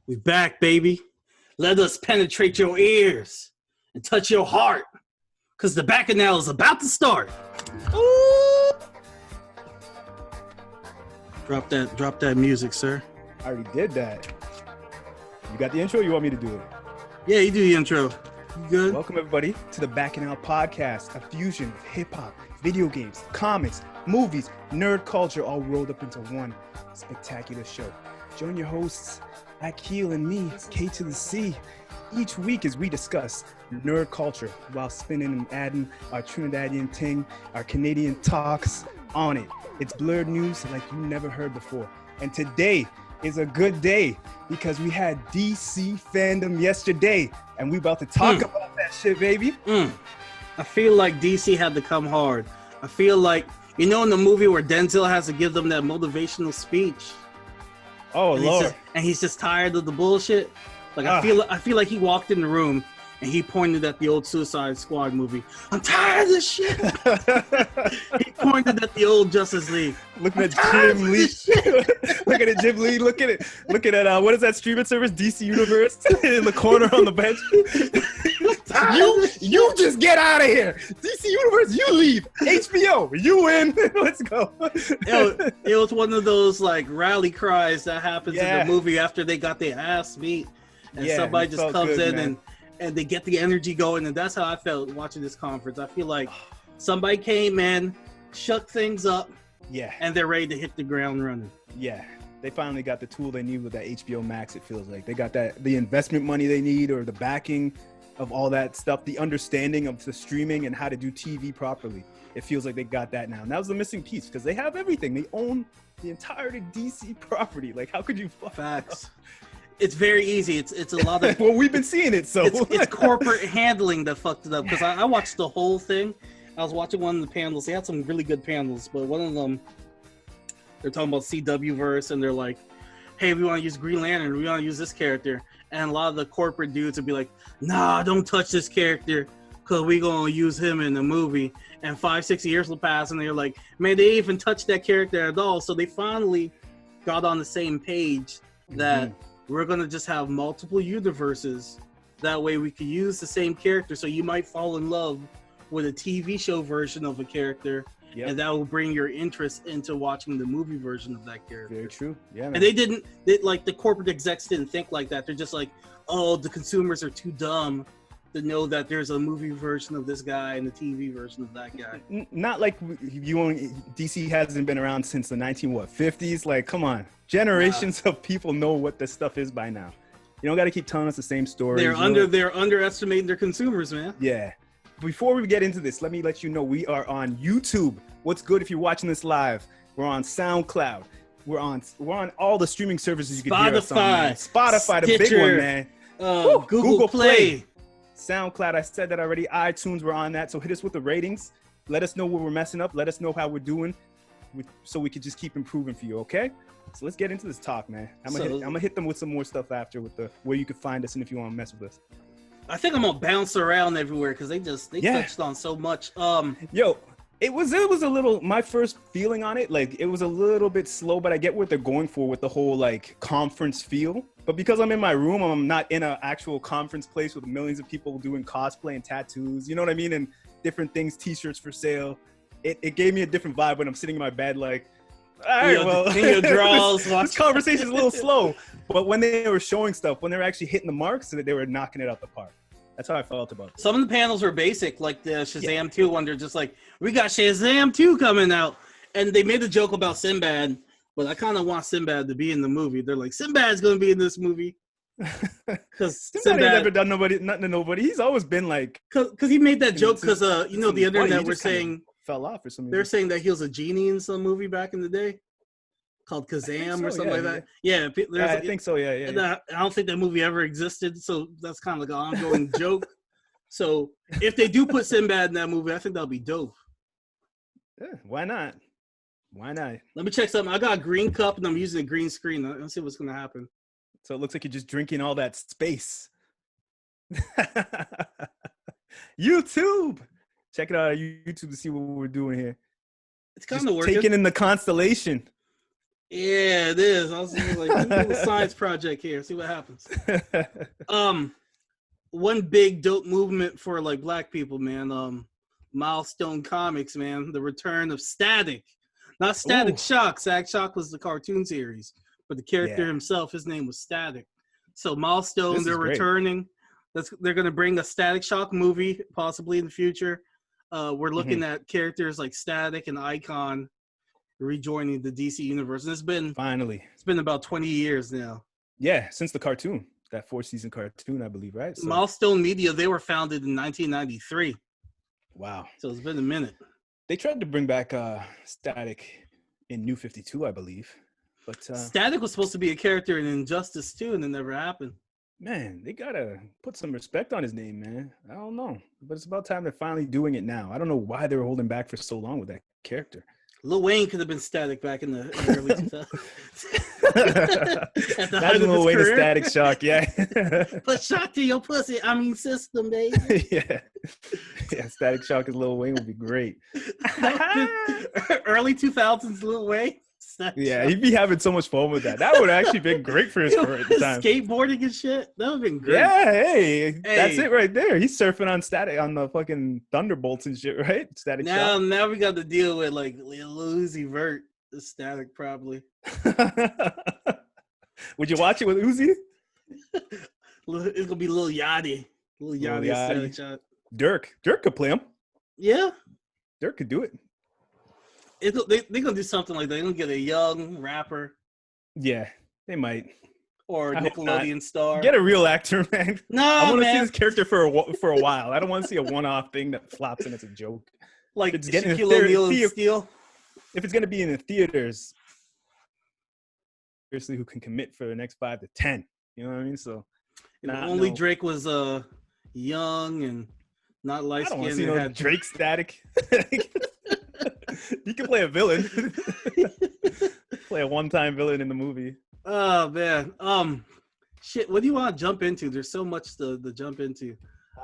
We back, baby. Let us penetrate your ears and touch your heart, because the Bacchanal is about to start. Ooh! Drop that music, sir. I already did that. You got the intro? Or you want me to do it? Yeah, you do the intro. You good? Welcome everybody to the Bacchanal podcast, a fusion of hip hop, video games, comics, movies, nerd culture, all rolled up into one spectacular show. Join your hosts, Akil and me, K to the C, each week as we discuss nerd culture while spinning and adding our Trinidadian ting, our Canadian talks on it. It's blurred news like you never heard before. And today is a good day because we had DC Fandome yesterday and we about to talk about that shit, baby. I feel like DC had to come hard. I feel like, you know, in the movie where Denzel has to give them that motivational speech. Oh, Lord. He's just tired of the bullshit. Like, I feel like he walked in the room and he pointed at the old Suicide Squad movie. I'm tired of this shit. He pointed at the old Justice League. Looking at Jim Lee. Looking at Jim Lee. Looking at what is that streaming service? DC Universe in the corner on the bench. You just get out of here. DC Universe, you leave. HBO, you win. Let's go. It was one of those like rally cries that happens in the movie after they got their ass beat, and somebody just comes in and they get the energy going, and that's how I felt watching this conference. I feel like somebody came in, shook things up, and they're ready to hit the ground running. Yeah. They finally got the tool they need with that HBO Max. It feels like they got the investment money they need, or the backing of all that stuff, the understanding of the streaming and how to do TV properly. It feels like they got that now. And that was the missing piece because they have everything. They own the entire DC property. Like, how could you Facts. It's very easy. It's a lot of... well, we've been seeing it, so... It's corporate handling that fucked it up. Because I watched the whole thing. I was watching one of the panels. They had some really good panels, but one of them, they're talking about CW-verse, and they're like, hey, we want to use Green Lantern. We want to use this character. And a lot of the corporate dudes would be like, nah, don't touch this character because we're going to use him in the movie. And 5-6 years will pass, and they're like, man, they even touched that character at all. So they finally got on the same page that we're going to just have multiple universes. That way we could use the same character. So you might fall in love with a TV show version of a character. Yep. And that will bring your interest into watching the movie version of that character. Very true. Yeah, man. And the corporate execs didn't think like that. They're just like, oh, the consumers are too dumb to know that there's a movie version of this guy and a TV version of that guy. Not like DC hasn't been around since the 50s. Like, come on. Generations of people know what this stuff is by now. You don't got to keep telling us the same story. They're underestimating their consumers, man. Yeah. Before we get into this, let me let you know we are on YouTube. What's good if you're watching this live? We're on SoundCloud. We're on all the streaming services you can hear us on. Spotify, Stitcher, the big one, man. Google Play. SoundCloud, I said that already. iTunes, we're on that. So hit us with the ratings. Let us know where we're messing up. Let us know how we're doing so we can just keep improving for you, okay? So let's get into this talk, man. I'm gonna hit them with some more stuff after with where you can find us and if you want to mess with us. I think I'm gonna bounce around everywhere because they touched on so much. It was a little, my first feeling on it, like it was a little bit slow, but I get what they're going for with the whole like conference feel. But because I'm in my room, I'm not in an actual conference place with millions of people doing cosplay and tattoos, you know what I mean, and different things, t-shirts for sale. It gave me a different vibe when I'm sitting in my bed, like, all right, well, this conversation's a little slow. But when they were showing stuff, when they were actually hitting the marks, they were knocking it out the park. That's how I felt about it. Some of the panels were basic, like the Shazam 2 one. They're just like, we got Shazam 2 coming out. And they made a joke about Sinbad, but I kind of want Sinbad to be in the movie. They're like, Sinbad's going to be in this movie. Because Sinbad ain't never done nothing to nobody. He's always been like... Because he made that joke because, the internet were saying... Fell off or something. They're saying that he was a genie in some movie back in the day called Kazam or something like that. Yeah, I think so. Yeah. And I don't think that movie ever existed, so that's kind of like an ongoing joke. So if they do put Sinbad in that movie, I think that'll be dope. Yeah, why not? Let me check something. I got a green cup and I'm using a green screen. Let's see what's gonna happen. So it looks like you're just drinking all that space. YouTube. Check it out on YouTube to see what we're doing here. It's kind of working. Taking in the constellation. Yeah, it is. I was like, let me do a science project here, see what happens. One big dope movement for like black people, man. Milestone Comics, man. The return of Static. Not Static Ooh. Shock. Static Shock was the cartoon series, but the character Yeah. himself, his name was Static. So Milestone, This is they're great. returning. They're going to bring a Static Shock movie possibly in the future. We're looking at characters like Static and Icon rejoining the DC universe. And it's been about 20 years now. Yeah, since the cartoon, that 4-season cartoon, I believe, right? So, Milestone Media, they were founded in 1993. Wow. So it's been a minute. They tried to bring back Static in New 52, I believe. But Static was supposed to be a character in Injustice 2, and it never happened. Man, they gotta put some respect on his name, man. I don't know, but it's about time they're finally doing it now. I don't know why they were holding back for so long with that character. Lil Wayne could have been Static back in the early 2000s. Imagine Lil Wayne a Static Shock, yeah. Put shock to your pussy, system, baby. Yeah, Static Shock as Lil Wayne would be great. Early 2000s Lil Wayne. Yeah, he'd be having so much fun with that. That would have actually been great for his career at the time. Skateboarding and shit. That would have been great. Yeah, hey, that's it right there. He's surfing on Static on the fucking Thunderbolts and shit, right? Static Shock. Now we got to deal with like Lil Uzi Vert, the Static probably. Would you watch it with Uzi? It's gonna be Lil Yachty. Lil Yachty. Static Shock. Dirk could play him. Yeah, Dirk could do it. They're gonna do something like that. They're gonna get a young rapper. Yeah, they might. Or a Nickelodeon star. Get a real actor, man. No, I want to see this character for a while. I don't want to see a one-off thing that flops and it's a joke. Like it's Shaquille O'Neal and Steel. If it's gonna be in the theaters, seriously, who can commit for the next 5 to 10? You know what I mean? So, only Drake was young and not light skinned. I don't want to see no Drake Static. You can play a villain. Play a one-time villain in the movie. Oh man. Shit, what do you want to jump into? There's so much to jump into.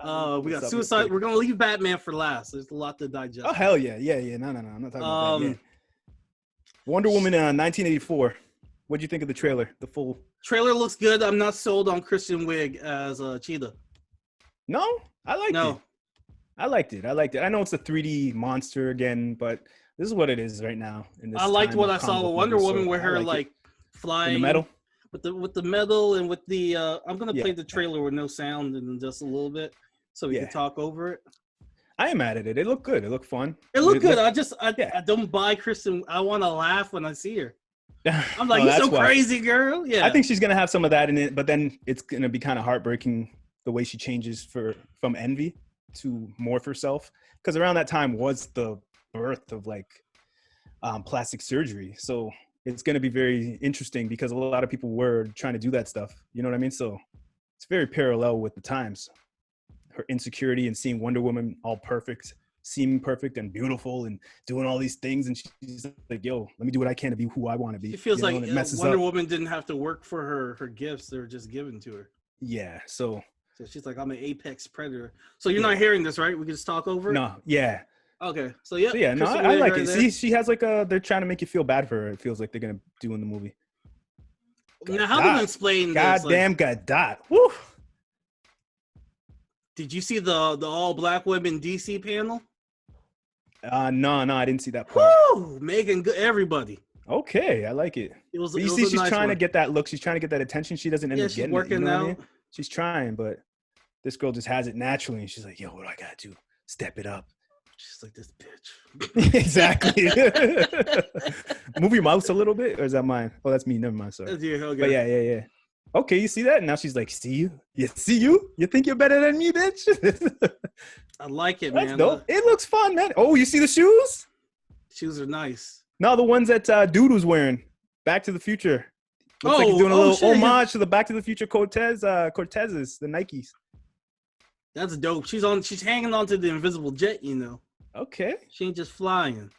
We got Suicide. We're gonna leave Batman for last. There's a lot to digest. Oh hell yeah. No. I'm not talking about that yet. Wonder Woman 1984. What'd you think of the trailer? The full trailer looks good. I'm not sold on Kristen Wiig as Cheetah. No, I liked it. I liked it. I know it's a 3D monster again, but this is what it is right now. I liked what I saw with Wonder Woman, where her like flying in the metal with the metal and with the. I'm gonna play the trailer with no sound and just a little bit, so we can talk over it. I am mad at it. It looked good. It looked fun. It looked good. I don't buy Kristen. I want to laugh when I see her. I'm like, you're so crazy, girl. Yeah. I think she's gonna have some of that in it, but then it's gonna be kind of heartbreaking the way she changes from Envy to morph herself, because around that time was the birth of like plastic surgery. So it's going to be very interesting because a lot of people were trying to do that stuff. You know what I mean? So it's very parallel with the times. Her insecurity and seeing Wonder Woman all perfect, seeming perfect and beautiful and doing all these things. And she's like, yo, let me do what I can to be who I want to be. It feels like Wonder Woman didn't have to work for her gifts. They were just given to her. Yeah. So she's like, I'm an apex predator. So you're not hearing this, right? We can just talk over it? No. Yeah. Okay. So yeah. So, yeah. No, I like it. See, she has like they're trying to make you feel bad for her. It feels like they're going to do in the movie. Now, how do you explain this? Goddamn Godot. Woo. Did you see the all black women DC panel? No, I didn't see that part. Woo! Megan, everybody. Okay, I like it. You see, she's trying to get that look. She's trying to get that attention. She doesn't end up getting working it. You know out. What I mean? She's trying, but this girl just has it naturally. And she's like, yo, what do I got to do? Step it up. She's like, this bitch. Exactly. Move your mouse a little bit, or is that mine? Oh, that's me. Never mind. Sorry. Okay. But yeah. Okay, you see that? And now she's like, see you? You see you? You think you're better than me, bitch? I like it, That's man. Dope. It looks fun, man. Oh, you see the shoes? Shoes are nice. No, the ones that dude was wearing. Back to the Future. Looks like he's doing a little homage to the Back to the Future Cortezes, the Nikes. That's dope. She's hanging on to the invisible jet, you know. Okay. She ain't just flying.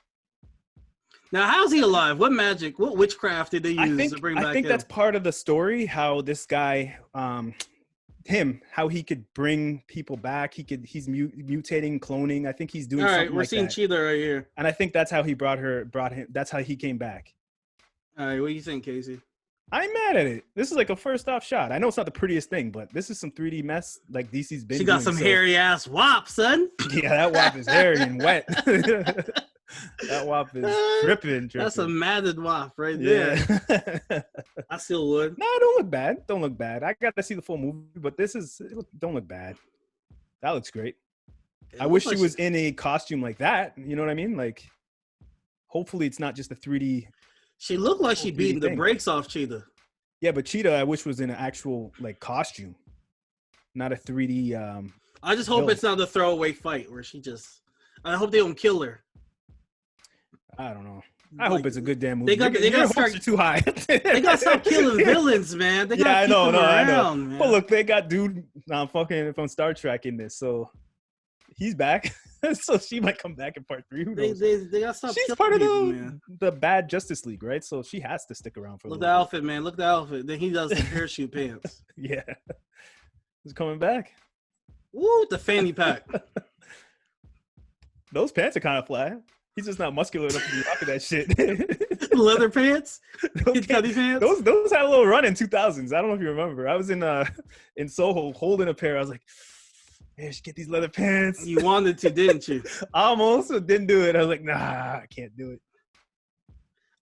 Now, how's he alive? What magic, what witchcraft did they use to bring back him? I think that's part of the story, how this guy, how he could bring people back. He's mutating, cloning. I think he's doing something like that. All right, we're seeing Cheetah right here. And I think that's how he brought him. That's how he came back. All right, what do you think, Casey? I'm mad at it. This is like a first off shot. I know it's not the prettiest thing, but this is some 3D mess like DC's been She got doing, some so- hairy ass wop, son. Yeah, that wop is hairy and wet. That wop is dripping. That's a matted wop right there. Yeah. I still would. No, don't look bad. Don't look bad. I got to see the full movie, but don't look bad. That looks great. I wish she was in a costume like that. You know what I mean? Like, hopefully it's not just a 3D. She looked like she beating the brakes off Cheetah. Yeah, but Cheetah, I wish was in an actual like costume, not a 3D. I just hope it's not a throwaway fight where she just. I hope they don't kill her. I don't know. I hope it's a good damn movie. They got hopes are too high. They got to stop killing villains, man. They got to keep them around, man. But look, they got dude from Star Trek in this, so he's back. So she might come back in part 3. Who knows? They got to stop. She's part of the bad Justice League, right? So she has to stick around for. Look at the outfit, man. Look at the outfit. Then he does the parachute pants. Yeah, he's coming back. Woo, the fanny pack. Those pants are kind of fly. He's just not muscular enough to be rocking that shit. Leather pants? Kid Cudi pants? Those had a little run in 2000s. I don't know if you remember. I was in Soho holding a pair. I was like, man, I should get these leather pants. You wanted to, didn't you? Almost, but didn't do it. I was like, nah, I can't do it.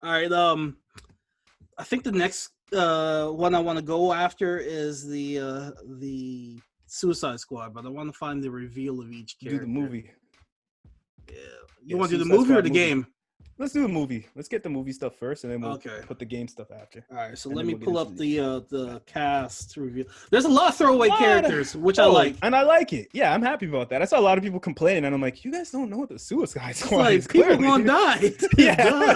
All right. I think the next one I want to go after is the Suicide Squad, but I want to find the reveal of each character. Do the movie. Yeah. You want to do the movie or the game? Let's do the movie. Let's get the movie stuff first, and then we'll put the game stuff after. All right, so let me pull up the cast review. There's a lot of throwaway characters, which I like. And I like it. Yeah, I'm happy about that. I saw a lot of people complaining, and I'm like, you guys don't know what the Suicide Squad is. People gonna die. Yeah.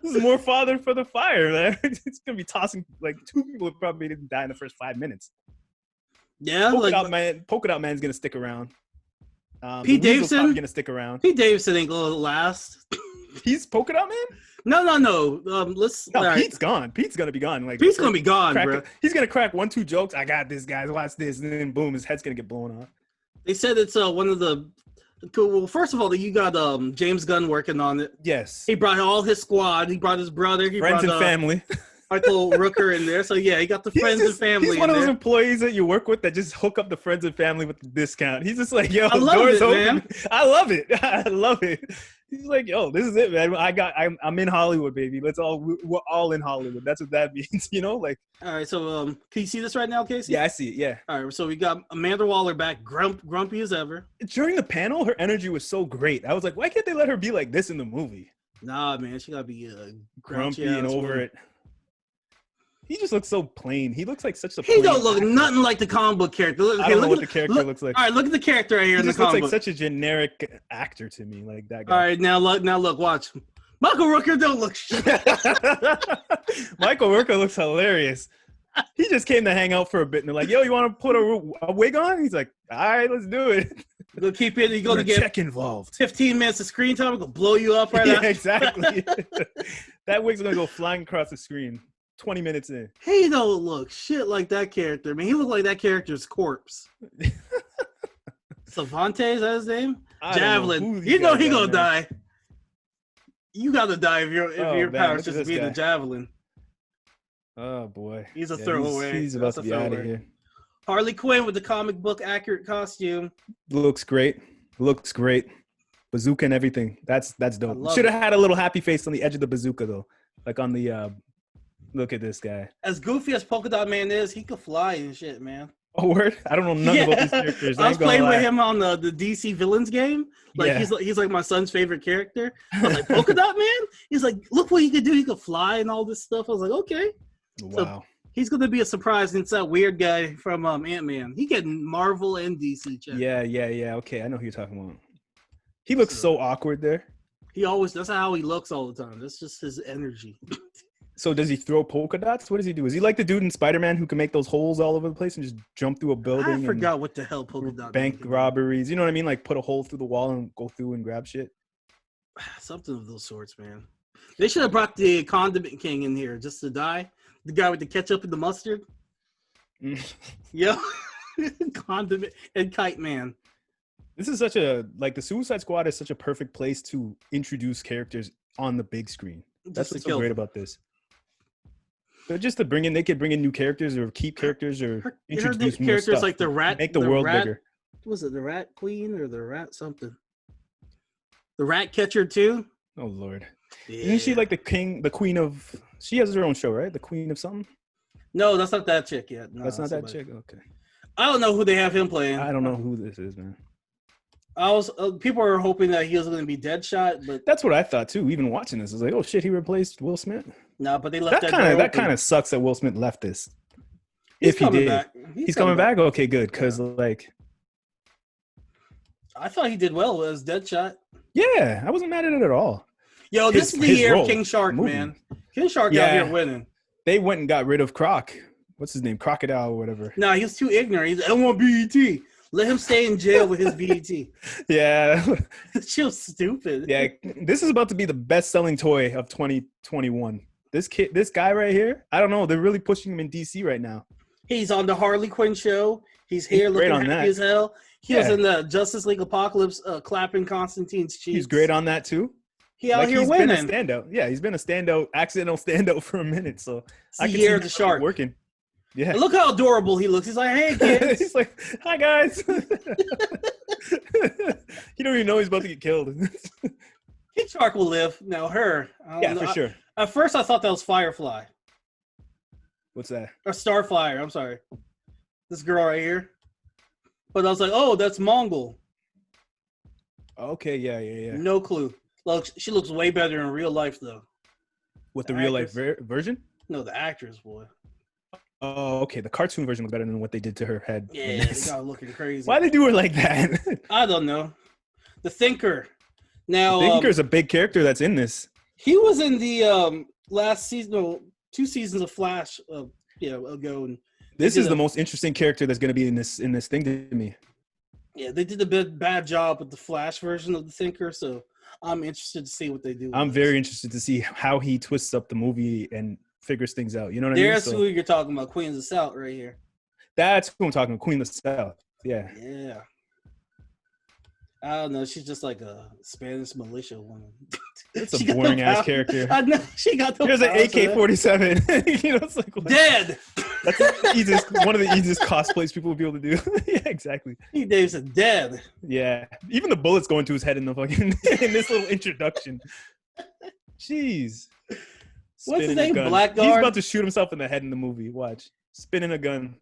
This is more fodder for the fire, man. It's going to be tossing, like, 2 people would probably didn't die in the first 5 minutes. Yeah. Polka Dot Man's going to stick around. Pete Davidson gonna stick around. Pete Davidson ain't gonna last. He's Polka Dot Man? No. Pete's gone. Pete's gonna be gone. Like Pete's gonna be gone, bro. He's gonna crack 1-2 jokes. I got this, guys. Watch this, and then boom, his head's gonna get blown off. They said it's one of the. Well, first of all, you got James Gunn working on it. Yes. He brought all his squad. He brought his brother. Friends and family. Michael Rooker in there. So yeah, he got the friends and family. He's one of those employees that you work with that just hook up the friends and family with the discount. He's just like, yo, I love doors it, open. man. I love it. I love it. He's like, yo, this is it, man. I'm in Hollywood, baby. We're all in Hollywood. That's what that means, you know? Like. All right, so can you see this right now, Casey? Yeah, I see it. Yeah. All right, so we got Amanda Waller back, grumpy as ever. During the panel, her energy was so great. I was like, why can't they let her be like this in the movie? Nah, man, she gotta be grumpy and over it. He just looks so plain. He looks like such a. He don't look nothing like the comic book character. I don't know what the character looks like. All right, look at the character right here in the comic book. He looks like such a generic actor to me, like that guy. All right, now look, watch. Michael Rooker don't look shit. Michael Rooker looks hilarious. He just came to hang out for a bit, and they're like, "Yo, you want to put a wig on?" He's like, "All right, let's do it." They'll keep it. You're going to get check involved. 15 minutes of screen time. It'll blow you up right now. Yeah, exactly. That wig's gonna go flying across the screen. 20 minutes in. He don't look shit like that character. I mean, he looked like that character's corpse. Savante, is that his name? Javelin. You know he gonna die. You gotta die if your power's just being a javelin. Oh boy. He's a throwaway. He's about to be out of here. Harley Quinn with the comic book accurate costume. Looks great. Bazooka and everything. That's dope. Should have had a little happy face on the edge of the bazooka though. Like on the look at this guy. As goofy as Polka Dot Man is, he could fly and shit, man. Oh, word? I don't know nothing about these characters. I was playing with him on the DC Villains game. Like he's like my son's favorite character. I was like, Polka Dot Man? He's like, look what he could do. He could fly and all this stuff. I was like, okay. Wow. So he's gonna be a surprise against that weird guy from Ant-Man. He getting Marvel and DC check. Yeah. Okay, I know who you're talking about. He looks so awkward there. That's how he looks all the time. That's just his energy. So does he throw polka dots? What does he do? Is he like the dude in Spider-Man who can make those holes all over the place and just jump through a building? I forgot what the hell polka dot. Bank robberies. You know what I mean? Like put a hole through the wall and go through and grab shit. Something of those sorts, man. They should have brought the Condiment King in here just to die. The guy with the ketchup and the mustard. Yeah. Condiment and Kite Man. This is the Suicide Squad is such a perfect place to introduce characters on the big screen. That's what's so great about this. But just to bring in, they could bring in new characters or keep characters or introduce more characters stuff. like the rat, make the world rat, bigger. Was it the Rat Queen or the Rat something? The Rat Catcher too. Oh Lord, Yeah. Isn't she like the queen of? She has her own show, right? The queen of something. No, that's not that chick yet. No, that's not that chick. Okay. I don't know who they have him playing. I don't know who this is, man. People are hoping that he was going to be Deadshot, but that's what I thought too. Even watching this, I was like, "Oh shit, he replaced Will Smith." No, but they left that kind of sucks that Will Smith left this. If he did, he's coming back. Okay, good, because like, I thought he did well as Deadshot. Yeah, I wasn't mad at it at all. Yo, this is the year of King Shark, man. King Shark out here winning. They went and got rid of Croc. What's his name? Crocodile or whatever. No, he was too ignorant. He's like, I don't want BET. Let him stay in jail with his BET. Yeah. She was stupid. Yeah, this is about to be the best-selling toy of 2021. This guy right here, I don't know. They're really pushing him in DC right now. He's on the Harley Quinn show. He's here looking happy as hell. He was in the Justice League Apocalypse clapping Constantine's cheeks. He's great on that too. He out here winning. He's been a standout. Yeah, he's been a standout, accidental standout for a minute. So I can see the shark working. Yeah. And look how adorable he looks. He's like, hey, kids. He's like, hi, guys. You don't even know he's about to get killed. King Shark will live. Now, her. For sure. At first, I thought that was Firefly. What's that? Or Starfire. I'm sorry. This girl right here. But I was like, oh, that's Mongol. Okay, yeah. No clue. Look, she looks way better in real life, though. What, the real life version? No, the actress, boy. Oh, okay. The cartoon version was better than what they did to her head. Yeah, they got her looking crazy. Why they do her like that? I don't know. The Thinker. Now, the Thinker's a big character that's in this. He was in the last season, 2 seasons of Flash ago. And this is the most interesting character that's going to be in this thing to me. Yeah, they did a bad job with the Flash version of the Thinker, so I'm interested to see what they do. I'm very interested to see how he twists up the movie and figures things out. You know what I mean? There's who you're talking about, Queens of the South right here. That's who I'm talking about, Queen of the South. Yeah. Yeah. I don't know. She's just like a Spanish militia woman. It's a boring ass character. I know. She got the Here's an AK-47. You know, it's like dead. That's one of the easiest cosplays people would be able to do. Yeah, exactly. He Dave's dead. Yeah. Even the bullets going to his head in the fucking in this little introduction. Jeez. What's his name? Blackguard? He's about to shoot himself in the head in the movie. Watch. Spinning a gun.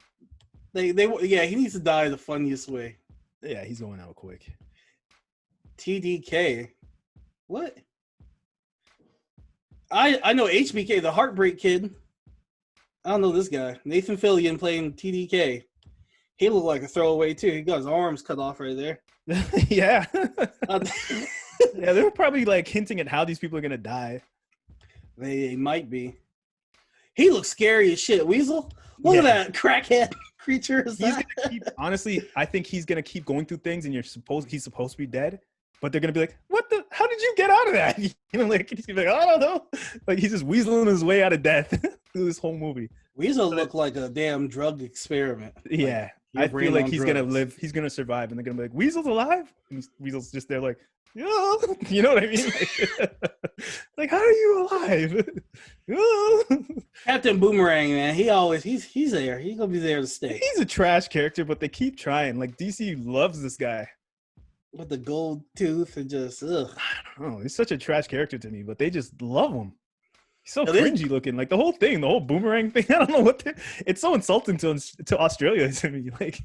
He needs to die the funniest way. Yeah, he's going out quick. TDK. What? I know HBK, the Heartbreak Kid. I don't know this guy. Nathan Fillion playing TDK. He looked like a throwaway too. He got his arms cut off right there. Yeah. Yeah, they were probably like hinting at how these people are gonna die. They might be. He looks scary as shit. Weasel? Look at that crackhead creature. Honestly, I think he's gonna keep going through things, and he's supposed to be dead. But they're gonna be like, "What the? How did you get out of that?" You know, like he's gonna be like, "I don't know." Like he's just weaseling his way out of death through this whole movie. Weasel looked like a damn drug experiment. Yeah, I feel like he's gonna live. He's gonna survive, and they're gonna be like, "Weasel's alive," and Weasel's just there, like, "Yeah," you know what I mean? Like, how are you alive? Captain Boomerang, man, he's there. He's gonna be there to stay. He's a trash character, but they keep trying. Like DC loves this guy. With the gold tooth and just ugh. I don't know. He's such a trash character to me, but they just love him. He's so cringy looking. Like the whole thing, the whole boomerang thing. I don't know it's so insulting to Australia to me. Like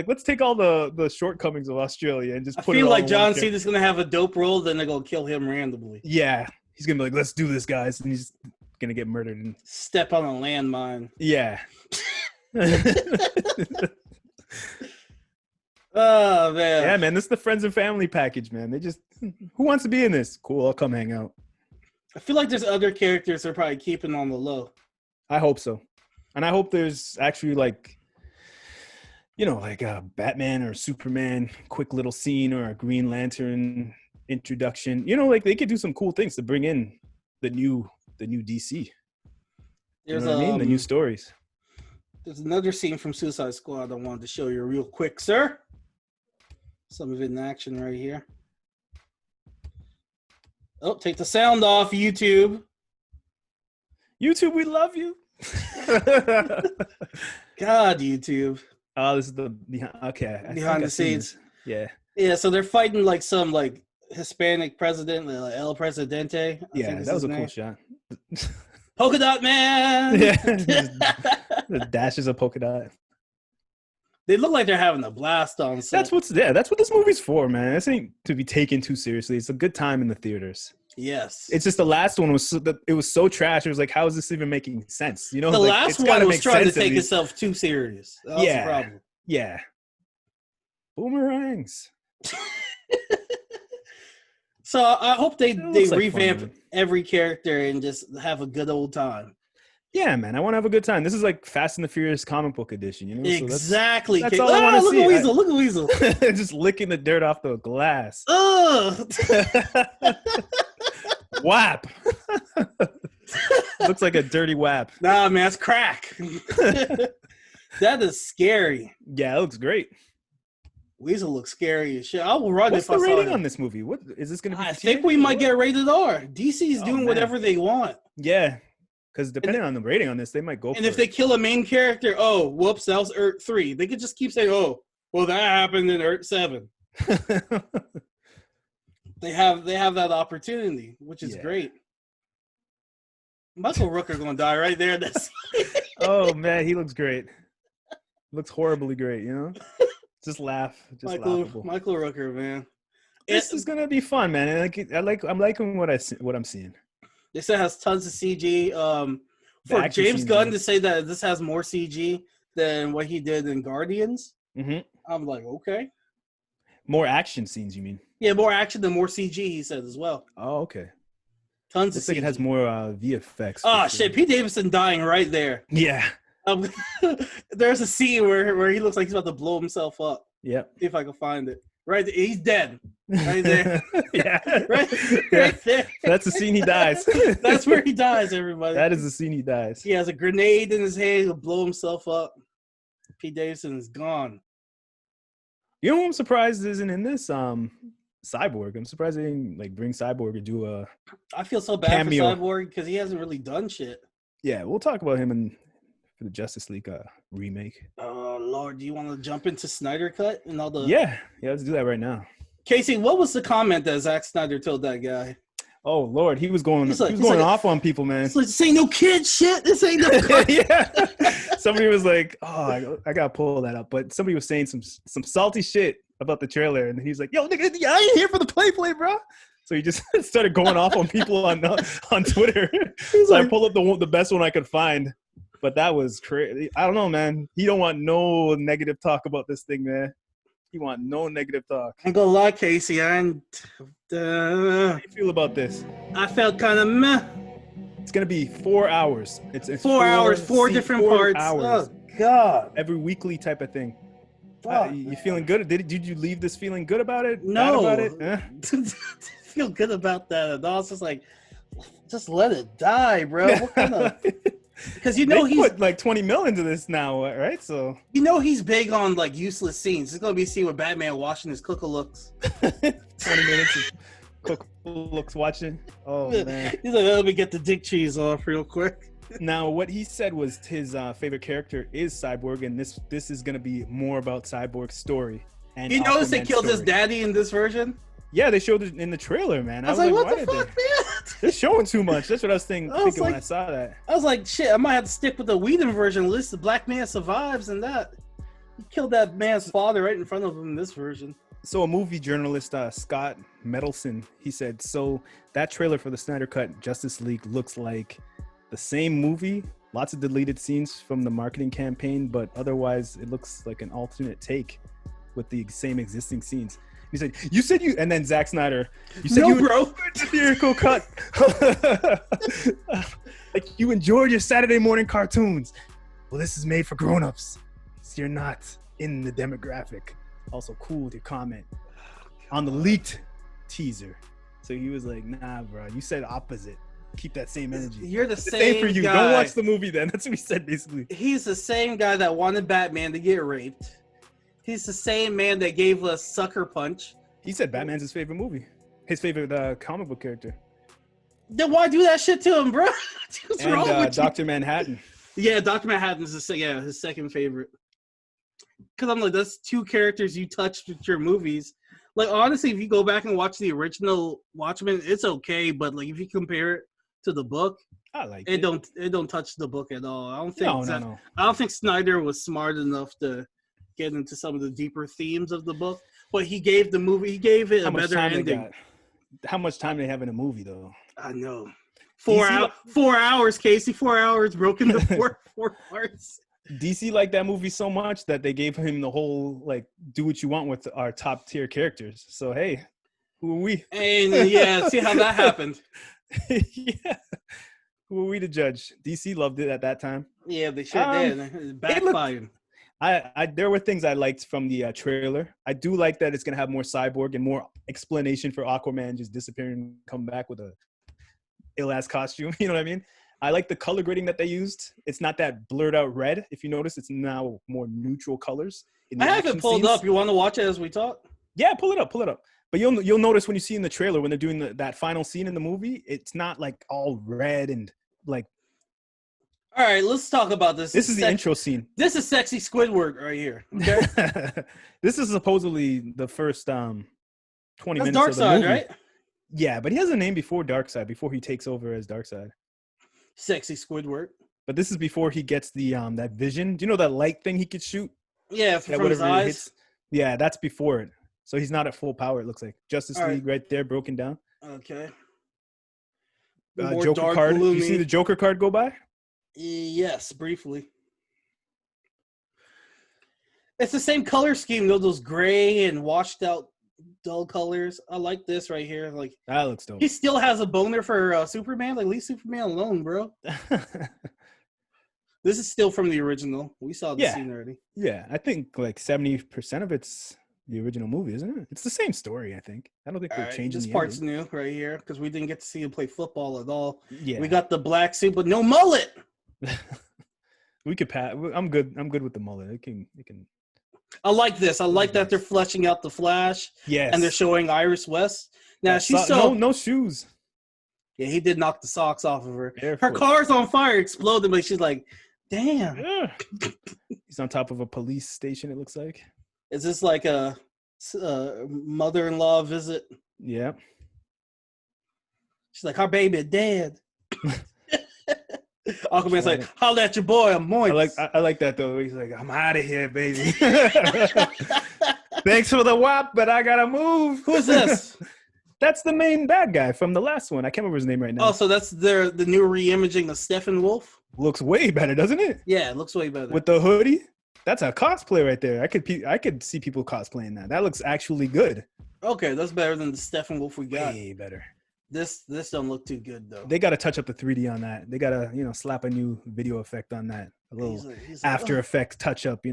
let's take all the shortcomings of Australia and just put it all. I feel like John Cena's gonna have a dope role, then they're gonna kill him randomly. Yeah. He's gonna be like, let's do this, guys, and he's gonna get murdered and step on a landmine. Yeah. Oh man. Yeah, man. This is the friends and family package, man. They just who wants to be in this? Cool, I'll come hang out. I feel like there's other characters they're probably keeping on the low. I hope so. And I hope there's actually like a Batman or Superman quick little scene or a Green Lantern introduction. Like they could do some cool things to bring in the new DC. There's what I mean? The new stories. There's another scene from Suicide Squad I wanted to show you real quick, sir. Some of it in action right here. Oh, take the sound off, YouTube. YouTube, we love you. God, YouTube. Oh, this is the Behind the scenes. Yeah. Yeah, so they're fighting like some like Hispanic president, like El Presidente. Yeah, that was a cool shot. Polka Dot Man. Yeah. The dashes of polka dot. They look like they're having a blast on set. That's what this movie's for, man. This ain't to be taken too seriously. It's a good time in the theaters. Yes. It's just the last one was so trash. It was like, how is this even making sense? You know, the like, last one was trying to take itself too serious. That was the problem. Yeah. Boomerangs. So I hope they revamp fun, every character and just have a good old time. Yeah, man. I want to have a good time. This is like Fast and the Furious comic book edition, you know? Exactly. So that's all I want to see. Look at Weasel. Just licking the dirt off the glass. Ugh. Whap. Looks like a dirty whap. Nah, man, it's crack. That is scary. Yeah, it looks great. Weasel looks scary as shit. I will run What's if I saw it. What's the rating on this movie? What is this going to be? I think we might get rated R. DC's doing whatever they want. Yeah, because depending on the rating on this, they might go. And if they kill a main character, oh, whoops, that was Earth 3. They could just keep saying, oh, well, that happened in Earth 7. They have that opportunity, which is great. Michael Rooker going to die right there. Oh man, he looks great. Looks horribly great, you know. Just laugh. Just laughable. Michael Rooker, man. This is gonna be fun, man. I'm liking what I'm seeing. They said it has tons of CG. For James Gunn to say that this has more CG than what he did in Guardians, I'm like, okay. More action scenes, you mean? Yeah, more action than more CG. He said as well. Oh, okay. Tons of CG. It has more VFX. Oh shit! Pete Davidson dying right there. Yeah. There's a scene where he looks like he's about to blow himself up. Yep. If I can find it. Right there. He's dead. Right there. Yeah. right there. That's the scene he dies. That's where he dies, everybody. That is the scene he dies. He has a grenade in his hand. He'll blow himself up. Pete Davidson is gone. You know who I'm surprised isn't in this? Cyborg. I'm surprised they didn't bring Cyborg to do a I feel so bad cameo. for Cyborg because he hasn't really done shit. Yeah, we'll talk about him for the Justice League remake. Oh Lord, do you want to jump into Snyder Cut and all the? Yeah, let's do that right now. Casey, what was the comment that Zack Snyder told that guy? Oh Lord, he was going off on people, man. It's like, this ain't no kid shit. This ain't no. Yeah. Somebody was like, "Oh, I gotta pull that up," but somebody was saying some salty shit about the trailer, and he's like, "Yo, nigga, I ain't here for the play, bro." So he just started going off on people on Twitter. So I pulled up the best one I could find. But that was crazy. I don't know, man. He don't want no negative talk about this thing, man. He want no negative talk. I'm gonna lie, Casey. How do you feel about this? I felt kind of meh. It's gonna be 4 hours. It's 4 hours, four different parts. Hours. Oh God! Every weekly type of thing. You feeling good? Did you leave this feeling good about it? No. Bad about it? Didn't feel good about that at all. It's just like, just let it die, bro. What kind of? Because he's put like 20 million into this now, right? So he's big on like useless scenes. It's gonna be a scene with Batman washing his cook-a-looks. 20 minutes of cook-a-looks watching. Oh man, he's like, let me get the dick cheese off real quick. Now, what he said was his favorite character is Cyborg, and this is gonna be more about Cyborg's story. And you notice they killed his daddy in this version? Yeah, they showed it in the trailer, man. I was like, what the fuck, man? They're showing too much. That's what I was thinking when I saw that. I was like, shit, I might have to stick with the Whedon version. At least the black man survives and that. He killed that man's father right in front of him in this version. So a movie journalist, Scott Medelson, he said, so that trailer for the Snyder Cut Justice League looks like the same movie. Lots of deleted scenes from the marketing campaign, but otherwise it looks like an alternate take with the same existing scenes. He said, "You said you," and then Zack Snyder, "You said bro, the theatrical cut, like you enjoyed your Saturday morning cartoons. Well, this is made for grown-ups, so you're not in the demographic." Also, cool with your comment on the leaked teaser. So he was like, "Nah, bro, you said opposite. Keep that same energy. You're the same for you. Guy. Don't watch the movie then." That's what he said, basically. He's the same guy that wanted Batman to get raped. He's the same man that gave us Sucker Punch. He said Batman's his favorite movie. His favorite comic book character. Then why do that shit to him, bro? What's wrong with Dr. Manhattan. Yeah, Dr. Manhattan is his second favorite. Because I'm like, that's two characters you touched with your movies. Like, honestly, if you go back and watch the original Watchmen, it's okay. But like, if you compare it to the book, I like it. Don't touch the book at all. I don't think. No. I don't think Snyder was smart enough to get into some of the deeper themes of the book. But he gave it a better ending. How much time they have in a movie, though? I know. 4 hours, Casey. 4 hours broken into four parts. DC liked that movie so much that they gave him the whole, like, do what you want with our top tier characters. So, hey, who are we? And yeah, see how that happened. Yeah. Who are we to judge? DC loved it at that time. Yeah, they sure did. It backfired. There were things I liked from the trailer. I do like that it's going to have more Cyborg and more explanation for Aquaman just disappearing and come back with a ill-ass costume. You know what I mean? I like the color grading that they used. It's not that blurred out red. If you notice, it's now more neutral colors. I have it pulled up. You want to watch it as we talk? Yeah, pull it up. But you'll notice when you see in the trailer, when they're doing that final scene in the movie, it's not like all red and like. All right, let's talk about this. This is the intro scene. This is sexy Squidward right here. Okay? This is supposedly the first 20 minutes Darkseid, of the movie. Right? Yeah, but he has a name before Darkseid, before he takes over as Darkseid. Sexy Squidward. But this is before he gets the that vision. Do you know that light thing he could shoot? Yeah, from his eyes. Yeah, that's before it. So he's not at full power, it looks like. Justice League right there, broken down. Okay. Joker card. Gloomy. You see the Joker card go by? Yes, briefly. It's the same color scheme, though, those gray and washed out dull colors. I like this right here. Like, that looks dope. He still has a boner for Superman. Like, leave Superman alone, bro. This is still from the original. We saw the scene already. Yeah, I think like 70% of it's the original movie, isn't it? It's the same story, I think. I don't think they're changing. This part's new right here because we didn't get to see him play football at all. Yeah, we got the black suit, but no mullet. We could pass. I'm good with the mullet. It can. I like this. I like that they're fleshing out the Flash. Yes, and they're showing Iris West. Now she's no shoes. Yeah, he did knock the socks off of her. Barefoot. Her car's on fire, exploded, but she's like, damn. Yeah. He's on top of a police station, it looks like. Is this like a mother-in-law visit? Yeah. She's like, our baby dead. Aquaman's like, holla at your boy, I'm moist. I like that, though. He's like, I'm out of here, baby. Thanks for the wop, but I gotta move. Who's this? That's the main bad guy from the last one. I can't remember his name right now. Oh, so that's the new re-imaging of Steppenwolf? Looks way better, doesn't it? Yeah, it looks way better. With the hoodie? That's a cosplay right there. I could see people cosplaying that. That looks actually good. Okay, that's better than the Steppenwolf we got. Way better. This don't look too good, though. They got to touch up the 3D on that. They got to, slap a new video effect on that. A little After Effects touch up,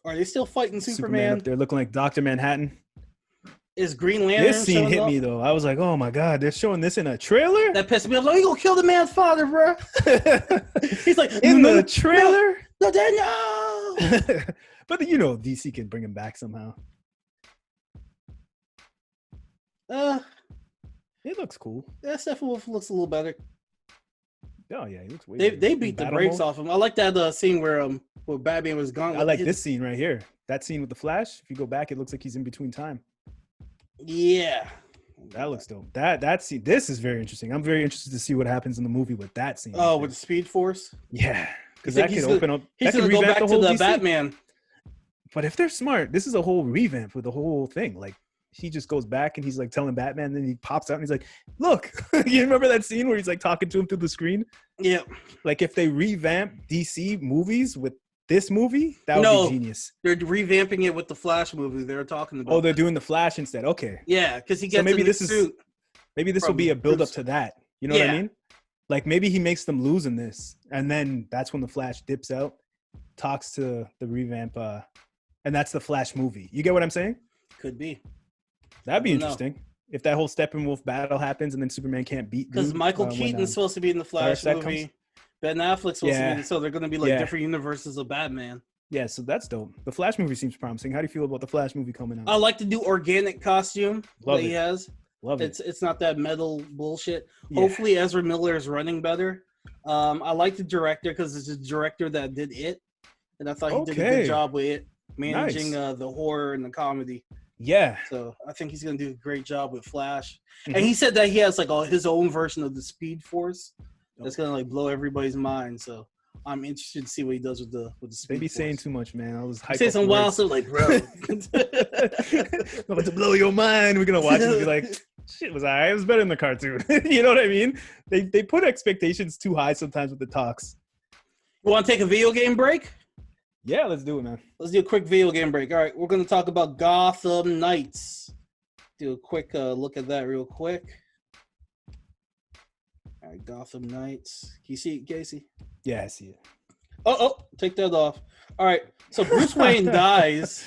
Are they still fighting Superman? They're looking like Dr. Manhattan. Is Green Lantern? This scene hit me though. I was like, "Oh my god, they're showing this in a trailer." That pissed me off. Like, you gonna kill the man's father, bro? He's like, in the trailer. No, Daniel. But DC can bring him back somehow. It looks cool. Yeah, Steppenwolf looks a little better. Oh yeah, he looks way better. They beat the brakes off him. I like that scene where Batman was gone. I like this scene right here. That scene with the Flash. If you go back, it looks like he's in between time. Yeah, that looks dope. That scene. This is very interesting. I'm very interested to see what happens in the movie with that scene. Oh, with the Speed Force. Yeah, because that could open up. He's gonna go back to the Batman. But if they're smart, this is a whole revamp with the whole thing. Like he just goes back and he's like telling Batman, and then he pops out and he's like, "Look, you remember that scene where he's like talking to him through the screen?" Yeah. Like if they revamp DC movies with this movie, that would be genius. They're revamping it with the Flash movie they were talking about. Oh, they're doing the Flash instead. Okay. Yeah, because he gets maybe this will be a build up to that. You know what I mean? Like maybe he makes them lose in this, and then that's when the Flash dips out, talks to the revamp, and that's the Flash movie. You get what I'm saying? Could be. That'd be interesting if that whole Steppenwolf battle happens and then Superman can't beat. Because Michael Keaton's supposed to be in the Flash movie. Ben Affleck's supposed to be, so they're going to be like different universes of Batman. Yeah, so that's dope. The Flash movie seems promising. How do you feel about the Flash movie coming out? I like the new organic costume that he has. Love it. It's not that metal bullshit. Yeah. Hopefully Ezra Miller is running better. I like the director because it's the director that did It, and I thought he did a good job with it, managing the horror and the comedy. Yeah. So I think he's gonna do a great job with Flash. Mhm. And he said that he has like his own version of the Speed Force that's gonna like blow everybody's mind. So I'm interested to see what he does with the Speed They be Force. saying too much, man. I was hyped. Say some wild stuff like, bro. I'm about to blow your mind. We're gonna watch it and be like, shit was alright. It was better than the cartoon. You know what I mean? They put expectations too high sometimes with the talks. You want to take a video game break? Yeah, let's do it, man. Let's do a quick video game break. All right, we're gonna talk about Gotham Knights. Do a quick look at that real quick. All right, Gotham Knights. Can you see it, Casey? Yeah, I see it. Oh, take that off. All right, so Bruce Wayne dies.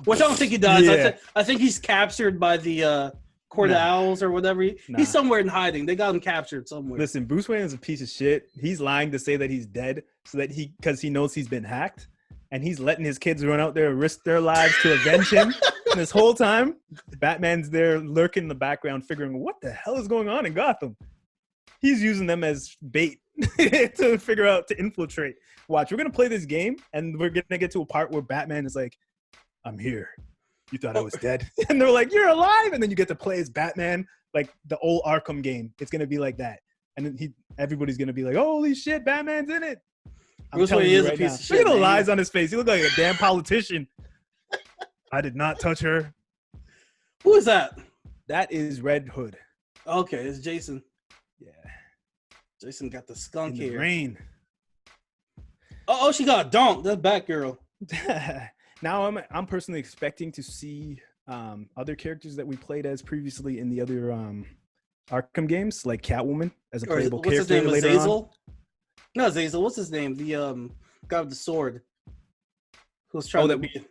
Which I don't think he dies. Yeah. I think he's captured by the Court of Owls or whatever. He's somewhere in hiding. They got him captured somewhere. Listen, Bruce Wayne is a piece of shit. He's lying to say that he's dead so that because he knows he's been hacked, and he's letting his kids run out there and risk their lives to avenge him. And this whole time, Batman's there lurking in the background, figuring what the hell is going on in Gotham. He's using them as bait to figure out to infiltrate. Watch, we're gonna play this game, and we're gonna get to a part where Batman is like, "I'm here. You thought I was dead," and they're like, "You're alive," and then you get to play as Batman, like the old Arkham game. It's gonna be like that, and then everybody's gonna be like, "Holy shit, Batman's in it!" Bruce Wayne is a piece of shit. Look at the lies on his face. He looked like a damn politician. I did not touch her. Who is that? That is Red Hood. Okay, it's Jason. Yeah, Jason got the skunk in the here. rain. Oh, she got a donk. That's Batgirl. Now I'm personally expecting to see other characters that we played as previously in the other Arkham games, like Catwoman as a playable character later on. Azazel? No, Azazel. What's his name? The guy with the sword. Who's trying to be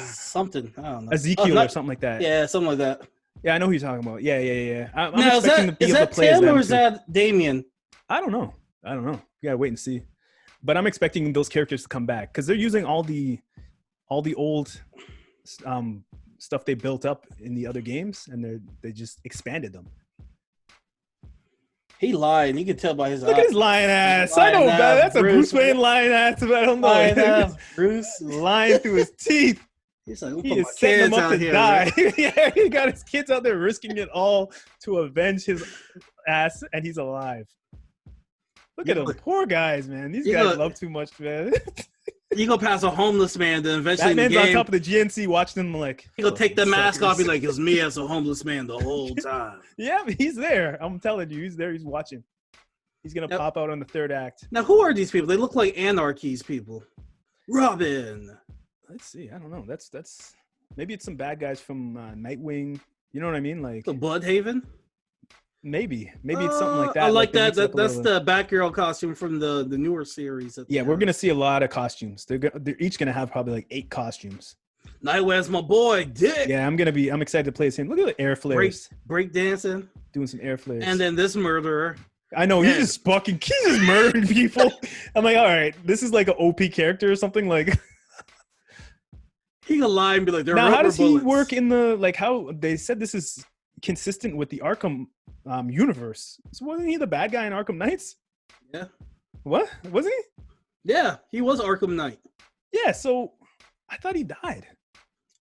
something. I don't know. Ezekiel or something like that. Yeah, something like that. Yeah, I know who you're talking about. Yeah. I'm now, expecting to be able to play as Tim them or is too. that Damien? I don't know. You gotta wait and see. But I'm expecting those characters to come back because they're using all the old stuff they built up in the other games, and they just expanded them. He lied. You can tell by his Look at his lying ass. I know, man. That's a Bruce Wayne lying ass. I don't know. Bruce lying through his teeth. He's like, he is setting them up to die. Yeah, he got his kids out there risking it all to avenge his ass, and he's alive. Look at those poor guys, man. These guys love too much, man. You go past a homeless man, then eventually Batman's on top of the GNC watching them like... He go take the mask off, be like, it was me as a homeless man the whole time. Yeah, he's there. I'm telling you, he's there. He's watching. He's going to pop out on the third act. Now, who are these people? They look like Anarchy's people. Robin. Let's see. I don't know. That's maybe it's some bad guys from Nightwing. You know what I mean? Like the Bloodhaven? Maybe it's something like that. I like that. That's the Batgirl costume from the newer series. Yeah, we're gonna see a lot of costumes. They're each gonna have probably like 8 costumes. Nightwing's my boy, Dick. Yeah, I'm excited to play as him. Look at the air flares. Break dancing. Doing some air flares. And then this murderer. I know he's just murdering people. I'm like, all right, this is like an OP character or something like. He can lie and be like, now how does he work in the how they said this is consistent with the Arkham universe? So wasn't he the bad guy in Arkham Knights? Yeah. What? Was he? Yeah, he was Arkham Knight. Yeah, so I thought he died.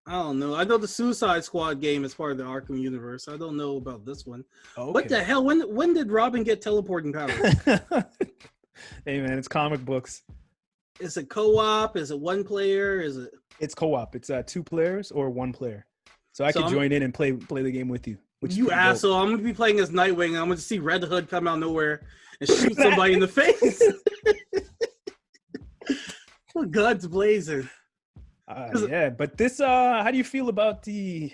I don't know. I know the Suicide Squad game is part of the Arkham universe. I don't know about this one. Okay. What the hell? When did Robin get teleporting powers? Hey man, it's comic books. Is it co-op? Is it one player? It's co-op. It's 2 players or 1 player. So I could join in and play the game with you. You asshole! Dope. I'm gonna be playing as Nightwing. And I'm gonna see Red Hood come out of nowhere and shoot somebody in the face. What guns blazing? Yeah, but this. How do you feel about the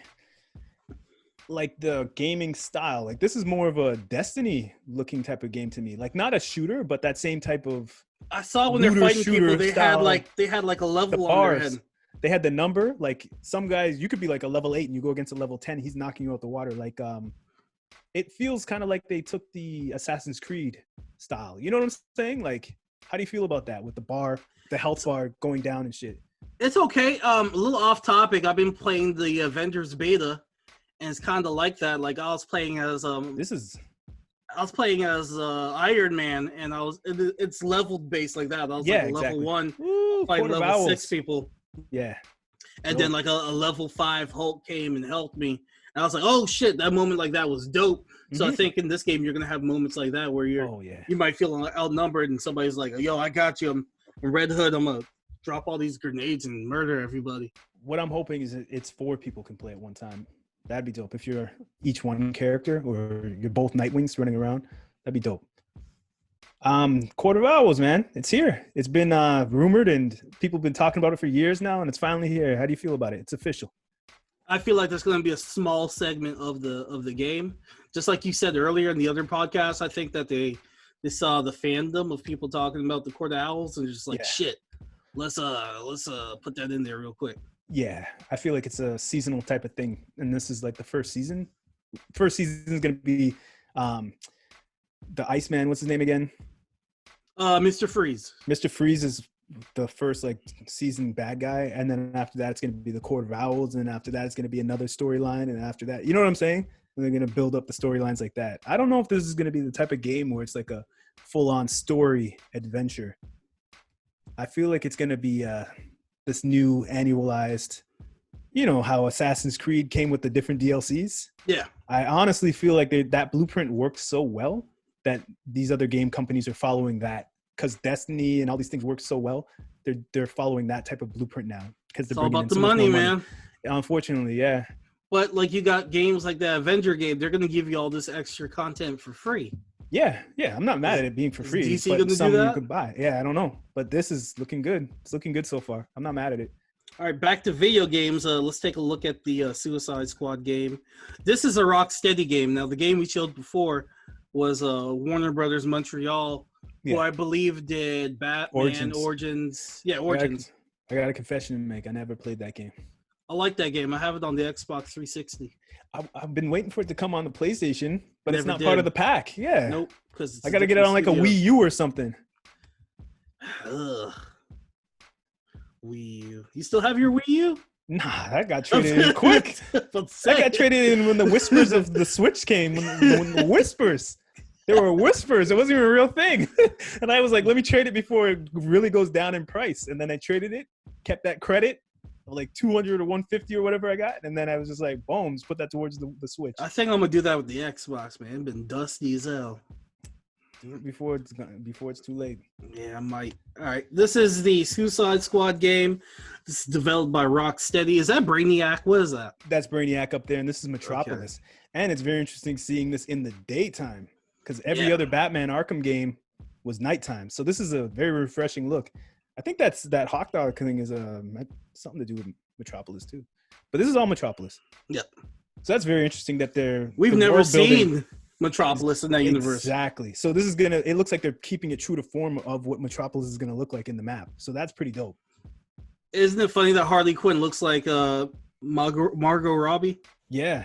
gaming style? Like this is more of a Destiny looking type of game to me. Like not a shooter, but that same type of. I saw when they're fighting people, they had like a level on their head. They had the number. Like some guys, you could be like a level 8 and you go against a level 10. He's knocking you out the water. Like it feels kind of like they took the Assassin's Creed style. You know what I'm saying? Like, how do you feel about that with the health bar going down and shit? It's okay. A little off topic. I've been playing the Avengers beta, and it's kind of like that. Like I was playing as I was playing as Iron Man, and it's level based like that. I was like a level 1 fighting level 6 people. Yeah. And then like a level 5 Hulk came and helped me. And I was like, oh shit, that moment like that was dope. So I think in this game you're gonna have moments like that where you might feel outnumbered and somebody's like, yo, I got you. I'm Red Hood. I'm gonna drop all these grenades and murder everybody. What I'm hoping is it's 4 people can play at one time. That'd be dope. If you're each one character or you're both Nightwings running around, that'd be dope. Court of Owls, man. It's here. It's been rumored and people have been talking about it for years now, and it's finally here. How do you feel about it? It's official. I feel like there's going to be a small segment of the game. Just like you said earlier in the other podcast, I think that they saw the fandom of people talking about the Court of Owls and just like, shit, let's put that in there real quick. Yeah, I feel like it's a seasonal type of thing, and this is like the first season. First season is going to be the Iceman. What's his name again? Mr. Freeze. Mr. Freeze is the first like season bad guy, and then after that it's going to be the Court of Owls, and after that it's going to be another storyline, and after that, you know what I'm saying? And they're going to build up the storylines like that. I don't know if this is going to be the type of game where it's like a full-on story adventure. I feel like it's going to be this new annualized, you know how Assassin's Creed came with the different DLCs? Yeah. I honestly feel like that blueprint worked so well that these other game companies are following that, because Destiny and all these things work so well. They're following that type of blueprint now because they're all bringing about in the so much money, more man. Unfortunately, yeah. But like you got games like the Avenger game, they're going to give you all this extra content for free. Yeah. I'm not mad at it being for free. DC but gonna some do that? you could buy. Yeah, I don't know, but this is looking good. It's looking good so far. I'm not mad at it. All right, back to video games. Let's take a look at the Suicide Squad game. This is a Rocksteady game. Now, the game we showed before was Warner Brothers Montreal, who I believe did Batman Origins. Yeah, Origins. I got a confession to make. I never played that game. I like that game. I have it on the Xbox 360. I've been waiting for it to come on the PlayStation, but it's not did. part of the pack. Yeah. Nope. Because I got to get it on like a Wii U or something. Ugh. Wii U. You still have your Wii U? Nah, that got traded in quick. That got traded in when the whispers of the Switch came. When the whispers. There were whispers. It wasn't even a real thing. And I was like, let me trade it before it really goes down in price. And then I traded it, kept that credit of like 200 or 150 or whatever I got. And then I was just like, boom, just put that towards the Switch. I think I'm going to do that with the Xbox, man. It's been dusty as hell. Do it before it's too late. Yeah, I might. All right. This is the Suicide Squad game. This is developed by Rocksteady. Is that Brainiac? What is that? That's Brainiac up there, and this is Metropolis. Okay. And it's very interesting seeing this in the daytime, because every other Batman Arkham game was nighttime. So this is a very refreshing look. I think that Hawk Dog thing is something to do with Metropolis too. But this is all Metropolis. Yep. So that's very interesting that we've never seen Metropolis in that universe. Exactly. So this is it looks like they're keeping it true to form of what Metropolis is gonna look like in the map. So that's pretty dope. Isn't it funny that Harley Quinn looks like Margot Robbie? Yeah.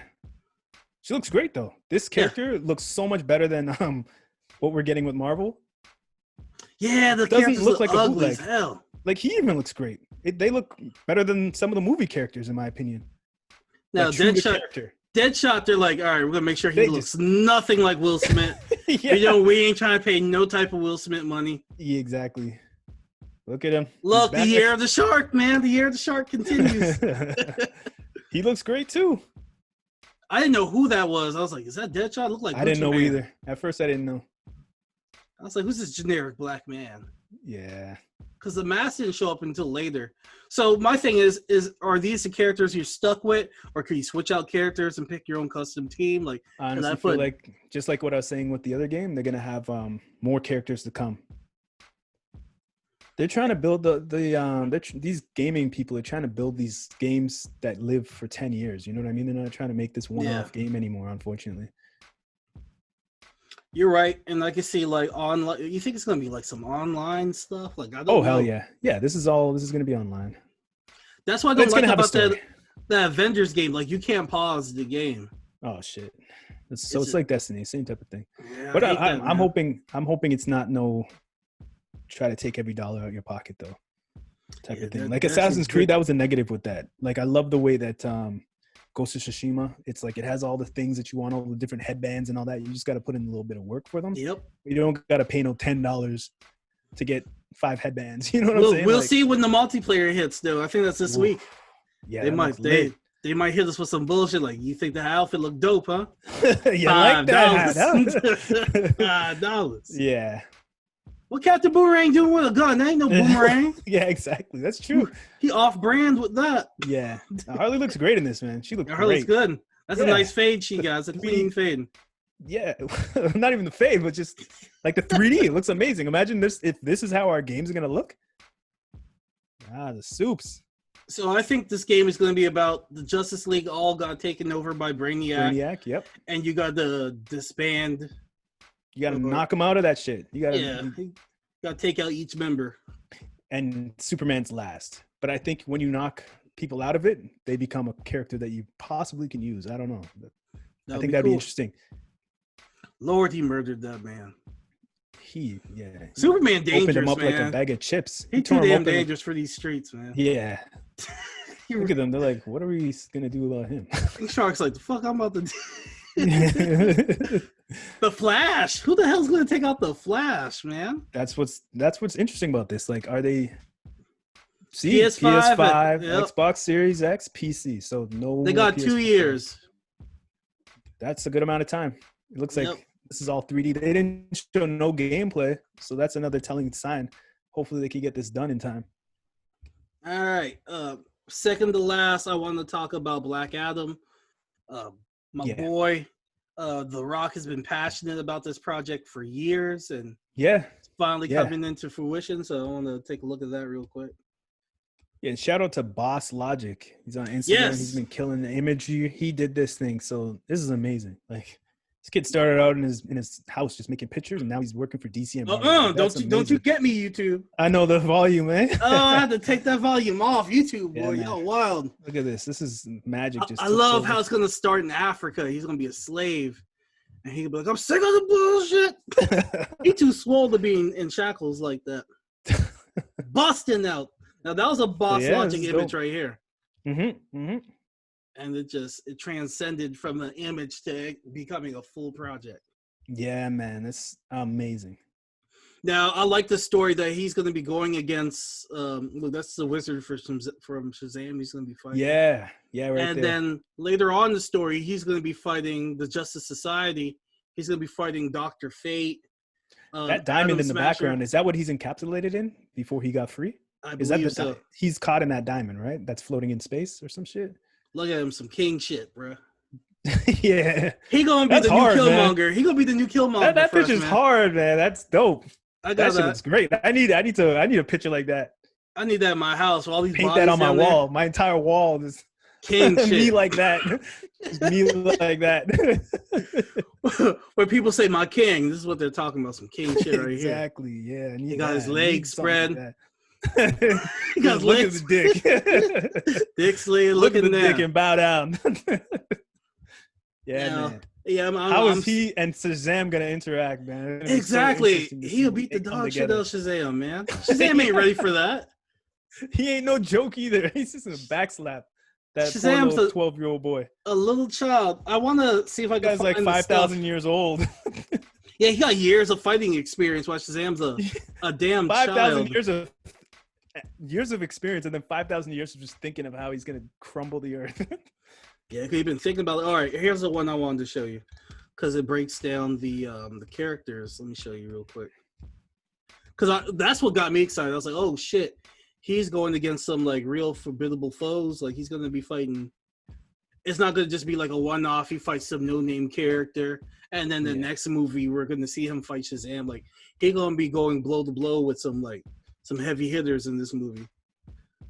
She looks great though. This character looks so much better than what we're getting with Marvel. Yeah, the doesn't look like ugly as hell. Like he even looks great. They look better than some of the movie characters, in my opinion. Now, Deadshot, they're like, all right, we're gonna make sure he looks nothing like Will Smith. We ain't trying to pay no type of Will Smith money. Yeah, exactly. Look at him. Look, the year of the shark, man. The year of the shark continues. He looks great too. I didn't know who that was. I was like, is that Deadshot? Look like I didn't know either. At first, I didn't know. I was like, who's this generic black man? Yeah. Because the mask didn't show up until later. So my thing is are these the characters you're stuck with, or can you switch out characters and pick your own custom team? Like, honestly, I feel like just like what I was saying with the other game, they're gonna have more characters to come. They're trying to build these gaming people are trying to build these games that live for 10 years. You know what I mean? They're not trying to make this one-off game anymore, unfortunately. You're right. And I can see like online, you think it's going to be like some online stuff? Like, I don't know. Hell yeah. Yeah, this is going to be online. That's what I don't like about that Avengers game. Like, you can't pause the game. Oh, shit. It's like Destiny, same type of thing. Yeah, but I'm hoping it's not try to take every dollar out of your pocket though type of thing. Like Assassin's Creed, that was a negative with that. Like I love the way that Ghost of Tsushima. It's like it has all the things that you want, all the different headbands and all that. You just got to put in a little bit of work for them. Yep. You don't got to pay no $10 to get 5 headbands. You know what I'm saying? We'll see when the multiplayer hits, though. I think that's this week. Yeah, they might hit us with some bullshit like, you think the outfit look dope, huh? Yeah, like that. $5. Yeah. What Captain Boomerang doing with a gun? That ain't no boomerang. Yeah, exactly. That's true. He off-brand with that. Yeah. Harley looks great in this, man. She looks Harley's great. good. That's a nice fade she got. It's a clean fade. Yeah. Not even the fade, but just like the 3D. It looks amazing. Imagine this if this is how our games are going to look. The soups. So I think this game is going to be about the Justice League all got taken over by Brainiac. Yep. And you got to disband. You got to knock them out of that shit. You got to take out each member. And Superman's last. But I think when you knock people out of it, they become a character that you possibly can use. I don't know. I think that'd be interesting. Lord, he murdered that man. Opened Superman dangerous, him up man. like a bag of chips. He's too damn dangerous for these streets, man. Yeah. Look at them. They're like, what are we gonna do about him? Shark's like, the fuck I'm about to do. The Flash. Who the hell's gonna take out the Flash, man? That's what's interesting about this. Like, are they PS5, Xbox Series X, PC? So no. They got 2 years. That's a good amount of time. It looks like this is all 3D. They didn't show no gameplay, so that's another telling sign. Hopefully, they can get this done in time. All right. Second to last, I want to talk about Black Adam. My boy, The Rock, has been passionate about this project for years, and it's finally coming into fruition. So I want to take a look at that real quick. Yeah, and shout out to Boss Logic. He's on Instagram. Yes. He's been killing the imagery. He did this thing, so this is amazing. Like, this kid started out in his house just making pictures, and now he's working for DC and Marvel. Don't you get me, YouTube? I know the volume, man. I had to take that volume off YouTube, boy. Yo, wild. Look at this. This is magic. I love how it's gonna start in Africa. He's gonna be a slave, and he'll be like, "I'm sick of the bullshit." He too swole to be in shackles like that. Busting out. Now that was a Boss Logic image right here. And it transcended from the image to becoming a full project. Yeah, man, that's amazing. Now, I like the story that he's going to be going against. Look, that's the wizard from Shazam. He's going to be fighting. Yeah, right. And then later on in the story, he's going to be fighting the Justice Society. He's going to be fighting Dr. Fate. That diamond in the background, is that what he's encapsulated in before he got free? I believe so. He's caught in that diamond, right? That's floating in space or some shit. Look at him, some king shit, bro. Yeah. He gonna be the new Killmonger. Man. He gonna be the new Killmonger. That picture's hard, man. That's dope. That shit is great. I need a picture like that. I need that in my house. All these paint that on my wall. My entire wall is king shit. Me like that. Me like that. When people say my king, this is what they're talking about. Some king shit right here. Exactly. Yeah. He got his legs spread. Like he got legs. Look at the dick. Dick's laying looking at the down. Dick and bow down. Man. Yeah, how is he and Shazam gonna interact, man? Exactly. He'll beat the dog shit out of Shazam, man. Shazam ain't ready for that. He ain't no joke either. He's just gonna backslap that Shazam's poor little 12-year-old boy. A little child. I want to see if I can find like 5,000 years old. Yeah, he got years of fighting experience while Shazam's a damn 5,000 years of experience, and then 5,000 years of just thinking of how he's gonna crumble the earth. Yeah, you've been thinking about it. All right, here's the one I wanted to show you because it breaks down the characters. Let me show you real quick. Because that's what got me excited. I was like, oh shit, he's going against some like real formidable foes. Like he's gonna be fighting. It's not gonna just be like a one-off. He fights some no-name character, and then the next movie we're gonna see him fight Shazam. Like he's gonna be going blow to blow with some heavy hitters in this movie.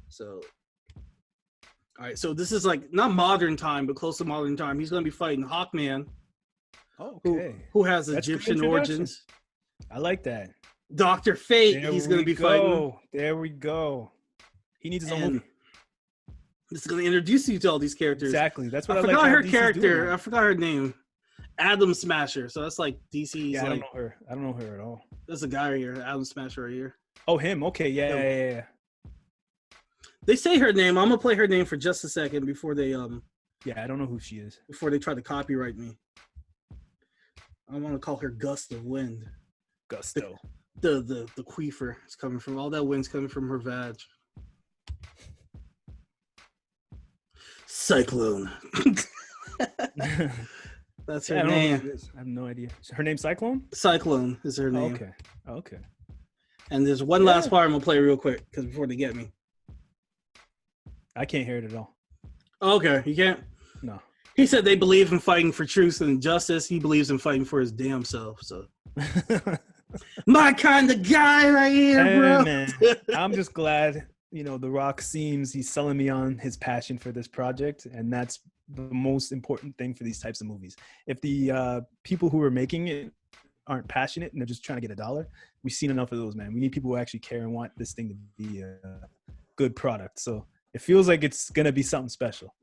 So, all right. So this is like not modern time, but close to modern time. He's gonna be fighting Hawkman. Okay. Who has Egyptian origins? I like that. Dr. Fate. He's gonna be fighting. There we go. He needs his own movie. This is going to introduce you to all these characters. Exactly. That's what I forgot her character. I forgot her name. Adam Smasher. So that's like DC's. Yeah, I don't know her. I don't know her at all. There's a guy right here. Adam Smasher right here. Oh, him. Okay. Yeah. They say her name. I'm going to play her name for just a second before they Yeah, I don't know who she is. Before they try to copyright me. I want to call her Gust of Wind. Gusto. The queefer is coming from all that wind's coming from her vag. Cyclone. That's her name. I have no idea. Her name's Cyclone? Cyclone is her name. Okay. And there's one last part I'm gonna play real quick because before they get me. I can't hear it at all. Okay, you can't? No. He said they believe in fighting for truth and justice. He believes in fighting for his damn self. So, my kind of guy right here, bro. Man, I'm just glad, The Rock seems he's selling me on his passion for this project, and that's the most important thing for these types of movies. If the people who are making it aren't passionate and they're just trying to get $1, we've seen enough of those, man. We need people who actually care and want this thing to be a good product. So it feels like it's gonna be something special.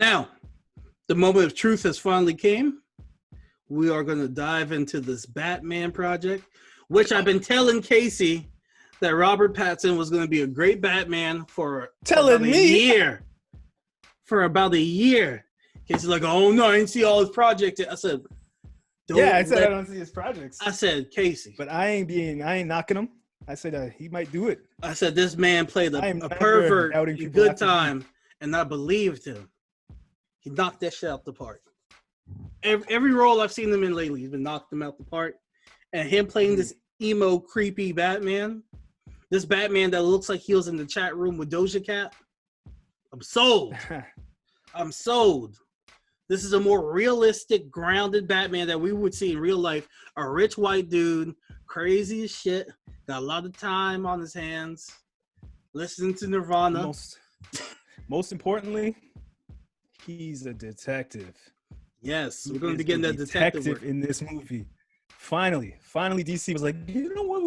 Now, the moment of truth has finally came. We are going to dive into this Batman project, which I've been telling Casey that Robert Pattinson was going to be a great Batman for about a year. For about a year. Casey's like, oh no, I didn't see all his projects. I said, I don't see his projects. I said, Casey. But I ain't knocking him. I said he might do it. I said, this man played a pervert in good time, and I believed him. He knocked that shit out the park. Every role I've seen him in lately, he's been knocked him out the park. And him playing this emo, creepy Batman, this Batman that looks like he was in the chat room with Doja Cat, I'm sold. I'm sold. This is a more realistic, grounded Batman that we would see in real life. A rich white dude, crazy as shit, got a lot of time on his hands, listening to Nirvana. Most importantly, he's a detective. Yes, we're going to be getting that detective work in this movie. Finally, DC was like, you know what?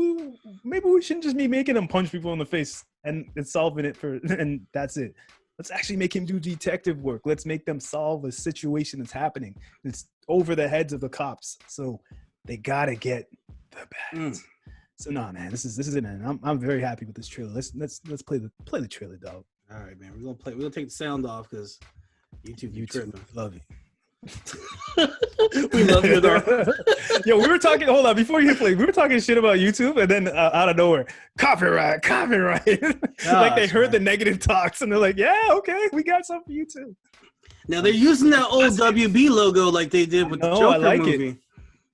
Maybe we shouldn't just be making him punch people in the face and solving it and that's it. Let's actually make him do detective work. Let's make them solve a situation that's happening. It's over the heads of the cops, so they gotta get the bats. So man, this is it, man. I'm very happy with this trailer. Let's play the trailer, dog. All right, man. We're gonna take the sound off because YouTube love you. We love you, though. Yo, we were talking. Hold on, before you play, we were talking shit about YouTube, and then out of nowhere, copyright. Like they heard the negative talks, and they're like, "Yeah, okay, we got something for you too." Now they're using that old WB logo like they did with the Joker movie.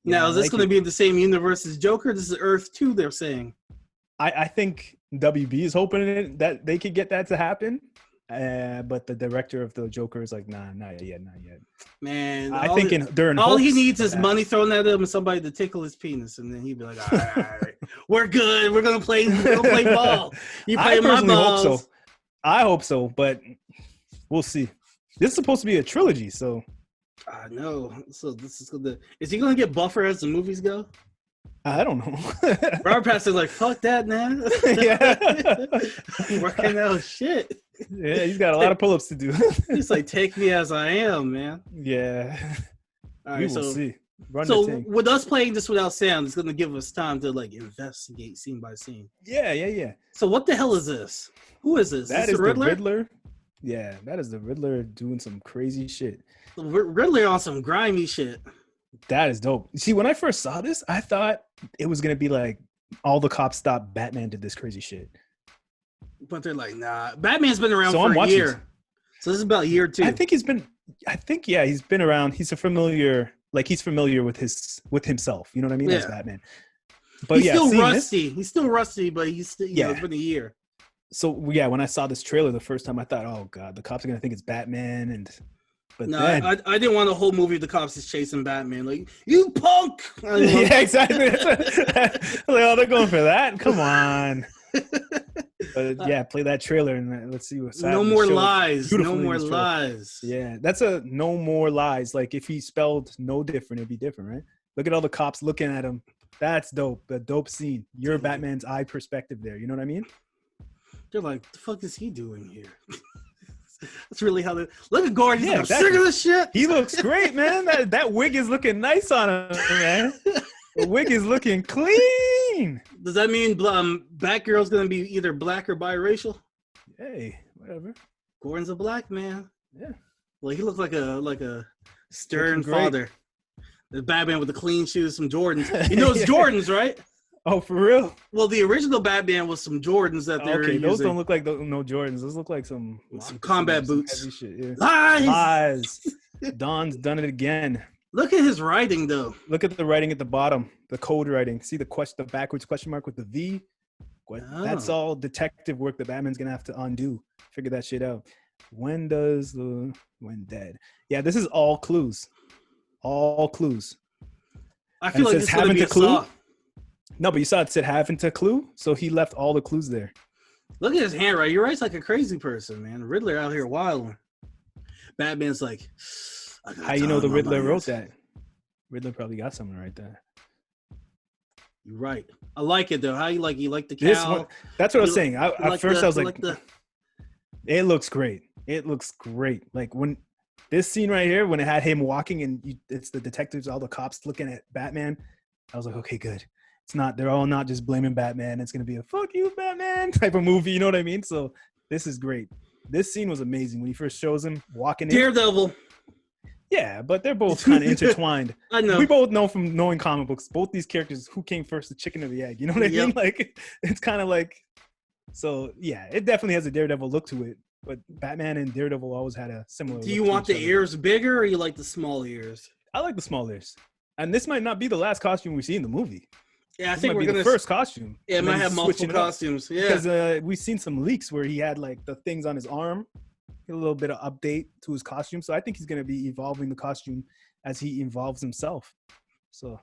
Now is this going to be in the same universe as Joker? This is Earth 2. They're saying. I think WB is hoping that they could get that to happen. But the director of the Joker is like, nah, not yet. Man, all he needs is money thrown at him and somebody to tickle his penis, and then he'd be like, all right, we're good. We're gonna play ball. You play my balls. I hope so, but we'll see. This is supposed to be a trilogy, so I know. So this is gonna. Is he gonna get buffer as the movies go? I don't know. Robert Pattinson's like, fuck that, man. Yeah. Working out shit. Yeah, he's got a lot of pull-ups to do. He's like, take me as I am, man. Yeah. All right, we will see. With us playing this without sound, it's going to give us time to investigate scene by scene. Yeah. So what the hell is this? Who is this? That is the Riddler. Yeah, that is the Riddler doing some crazy shit. The Riddler on some grimy shit. That is dope. See, when I first saw this, I thought it was going to be like all the cops stopped, Batman did this crazy shit. But they're like, nah. Batman's been around for a year. So this is about year 2. I think he's been around. He's familiar with himself. You know what I mean? Yeah. As Batman. But he's still rusty. He's still rusty, but he's still, it's been a year. So yeah, when I saw this trailer the first time, I thought, oh God, the cops are going to think it's Batman. But no, then, I didn't want a whole movie of the cops is chasing Batman. Like, you punk! Yeah, exactly. Like, oh, they're going for that? Come on. But yeah, play that trailer and let's see what's happening. No more lies. No more lies. Yeah, that's a no more lies. Like if he spelled no different, it'd be different, right? Look at all the cops looking at him. That's dope. A dope scene. You're Batman's eye perspective there. You know what I mean? They're like, the fuck is he doing here? That's really how they look at Gordon. Yeah, I'm sick of this shit. He looks great, man. That wig is looking nice on him, man. The wig is looking clean. Does that mean Batgirl's gonna be either black or biracial? Hey, whatever. Gordon's a black man. Yeah. Like he looks like a stern Looking great. father. The Batman with the clean shoes, some Jordans. You know it's Jordans, right? Oh, for real? Well, the original Batman was some Jordans that they're Okay, using. those don't look like no Jordans. Those look like some combat some boots. heavy shit, yeah. Lies. Don's done it again. Look at his writing, though. Look at the writing at the bottom, the code writing. See the backwards question mark with the V? That's all detective work that Batman's gonna have to undo. Figure that shit out. When dead? Yeah, this is all clues. All clues. I feel like it's gonna be a clue. No, but you saw it said having to clue, so he left all the clues there. Look at his handwriting. He writes like a crazy person, man. Riddler out here wilding. Batman's like, how you know the Riddler wrote that? Riddler probably got something right there. You're right. I like it though. How you like the cow? That's what I was saying. At first I was like, the... it looks great. It looks great. Like when this scene right here, when it had him walking and it's the detectives, all the cops looking at Batman, I was like, okay, good. It's not, they're all not just blaming Batman. It's going to be a fuck you, Batman type of movie. You know what I mean? So this is great. This scene was amazing when he first shows him walking in. Daredevil. Yeah, but they're both kind of intertwined. I know. We both know from knowing comic books, both these characters, who came first, the chicken or the egg? You know what I mean? Like, it's kind of like, so yeah, it definitely has a Daredevil look to it. But Batman and Daredevil always had a similar look. Do you want the ears bigger or you like the small ears? I like the small ears. And this might not be the last costume we see in the movie. Yeah, I think we're gonna the first costume. Yeah, it might have multiple costumes. Yeah, because we've seen some leaks where he had like the things on his arm, a little bit of update to his costume. So I think he's gonna be evolving the costume as he evolves himself. So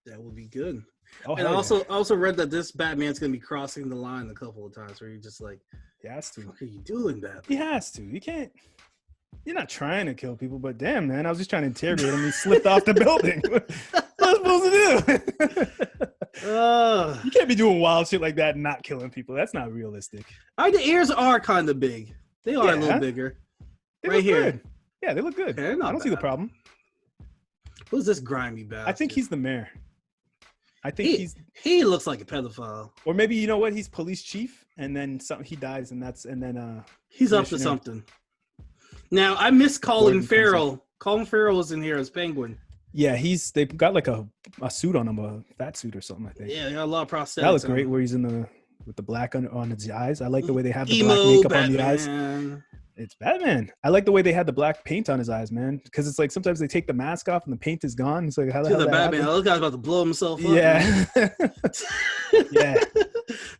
that would be good. Oh, and I also read that this Batman's gonna be crossing the line a couple of times where you're just like, he has to. What are you doing, Batman? He has to. You can't. You're not trying to kill people, but damn, man, I was just trying to interrogate him. He slipped off the building. What am I supposed to do? You can't be doing wild shit like that and not killing people. That's not realistic. The ears are kind of big. They are a little bigger. They right here. Good. Yeah, they look good. Okay, I don't see the problem. Who's this grimy bastard? I think he's the mayor. I think he looks like a pedophile. Or maybe, you know what? He's police chief, and then he dies, and then he's up to something. Now I miss Colin Farrell. Colin Farrell was in here as Penguin. Yeah, they've got like a suit on him, a fat suit or something, I think. Yeah, they got a lot of prosthetics. That looks great where he's with the black on his eyes. I like the way they have the black makeup on the eyes. It's Batman. I like the way they had the black paint on his eyes, man. Because it's like sometimes they take the mask off and the paint is gone. It's like, how the hell that Batman? This guy's about to blow himself up. Yeah. Yeah.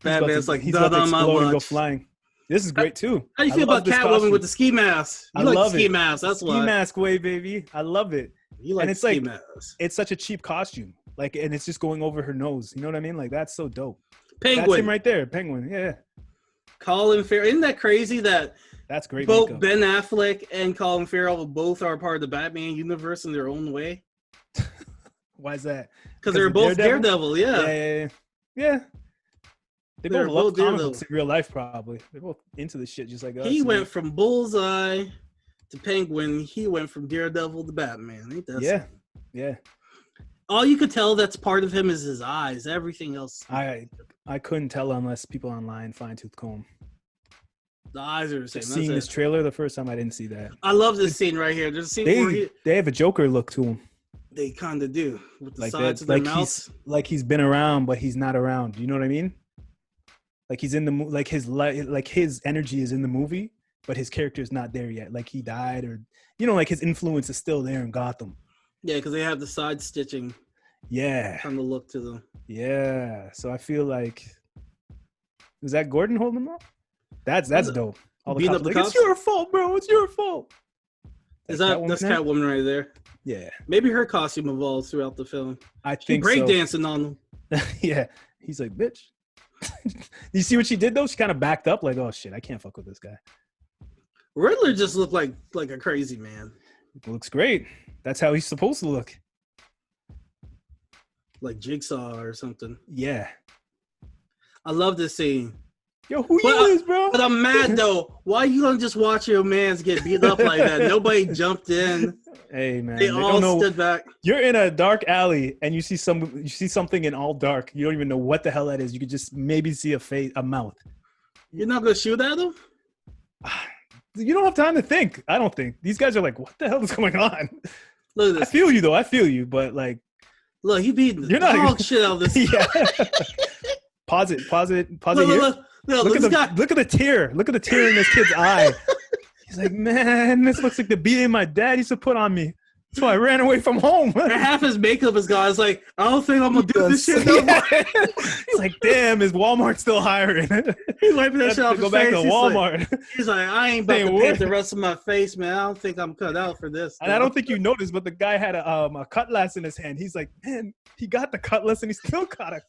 Batman's like, he's about to explode and go flying. This is great too. How do you feel about Catwoman with the ski mask? I love the ski mask. That's why. Ski mask way, baby. I love it. You like and it's ski like mask. It's such a cheap costume. Like, and it's just going over her nose. You know what I mean? Like, that's so dope. Penguin. That's him right there. Penguin. Yeah. Colin Farrell. Isn't that crazy that that's great? Both makeup. Ben Affleck and Colin Farrell both are part of the Batman universe in their own way. Why is that? Because they're both Daredevil. Yeah. They both love comic books in real life, probably. They're both into the shit just like us. He went from Bullseye to Penguin. He went from Daredevil to Batman. Ain't that something? Yeah. All you could tell that's part of him is his eyes. Everything else. I couldn't tell unless people online fine-tooth comb. The eyes are the same. Seeing this trailer the first time, I didn't see that. I love this scene right here. There's a scene where they have a Joker look to him. They kind of do. With the like sides that, of their mouths. Like he's been around, but he's not around. You know what I mean? Like he's in the like his energy is in the movie, but his character is not there yet. Like he died, or like his influence is still there in Gotham. Yeah, because they have the side stitching. Yeah, kind of look to them. Yeah, so I feel like is that Gordon holding him up? That's dope. All the cops, it's your fault, bro. It's your fault. That's Catwoman right there? Yeah. Maybe her costume evolves throughout the film. I think breakdancing on them. Yeah, he's like, bitch. You see what she did though? She kind of backed up, like, oh shit, I can't fuck with this guy. Riddler just looked like a crazy man. Looks great. That's how he's supposed to look. Like Jigsaw or something. Yeah. I love this scene. Yo, who you is, bro? But I'm mad though. Why you gonna just watch your mans get beat up like that? Nobody jumped in. Hey man, they all stood back. You're in a dark alley and you see something in all dark. You don't even know what the hell that is. You could just maybe see a mouth. You're not gonna shoot at them? you don't have time to think. I don't think these guys are like, what the hell is going on? Look at this. I feel you though. I feel you, but like, look, he beating the dog shit out of this. Yeah. Pause it. Look at the tear. Look at the tear in this kid's eye. He's like, man, this looks like the beating my dad used to put on me. That's why I ran away from home. And half his makeup is gone. It's like, I don't think I'm gonna do this shit no more. He's like, damn, is Walmart still hiring? He's wiping that shit off his face. Go back to Walmart. He's like, I ain't about to paint the rest of my face, man. I don't think I'm cut out for this. And I don't think you noticed, but the guy had a cutlass in his hand. He's like, man, he got the cutlass and he still caught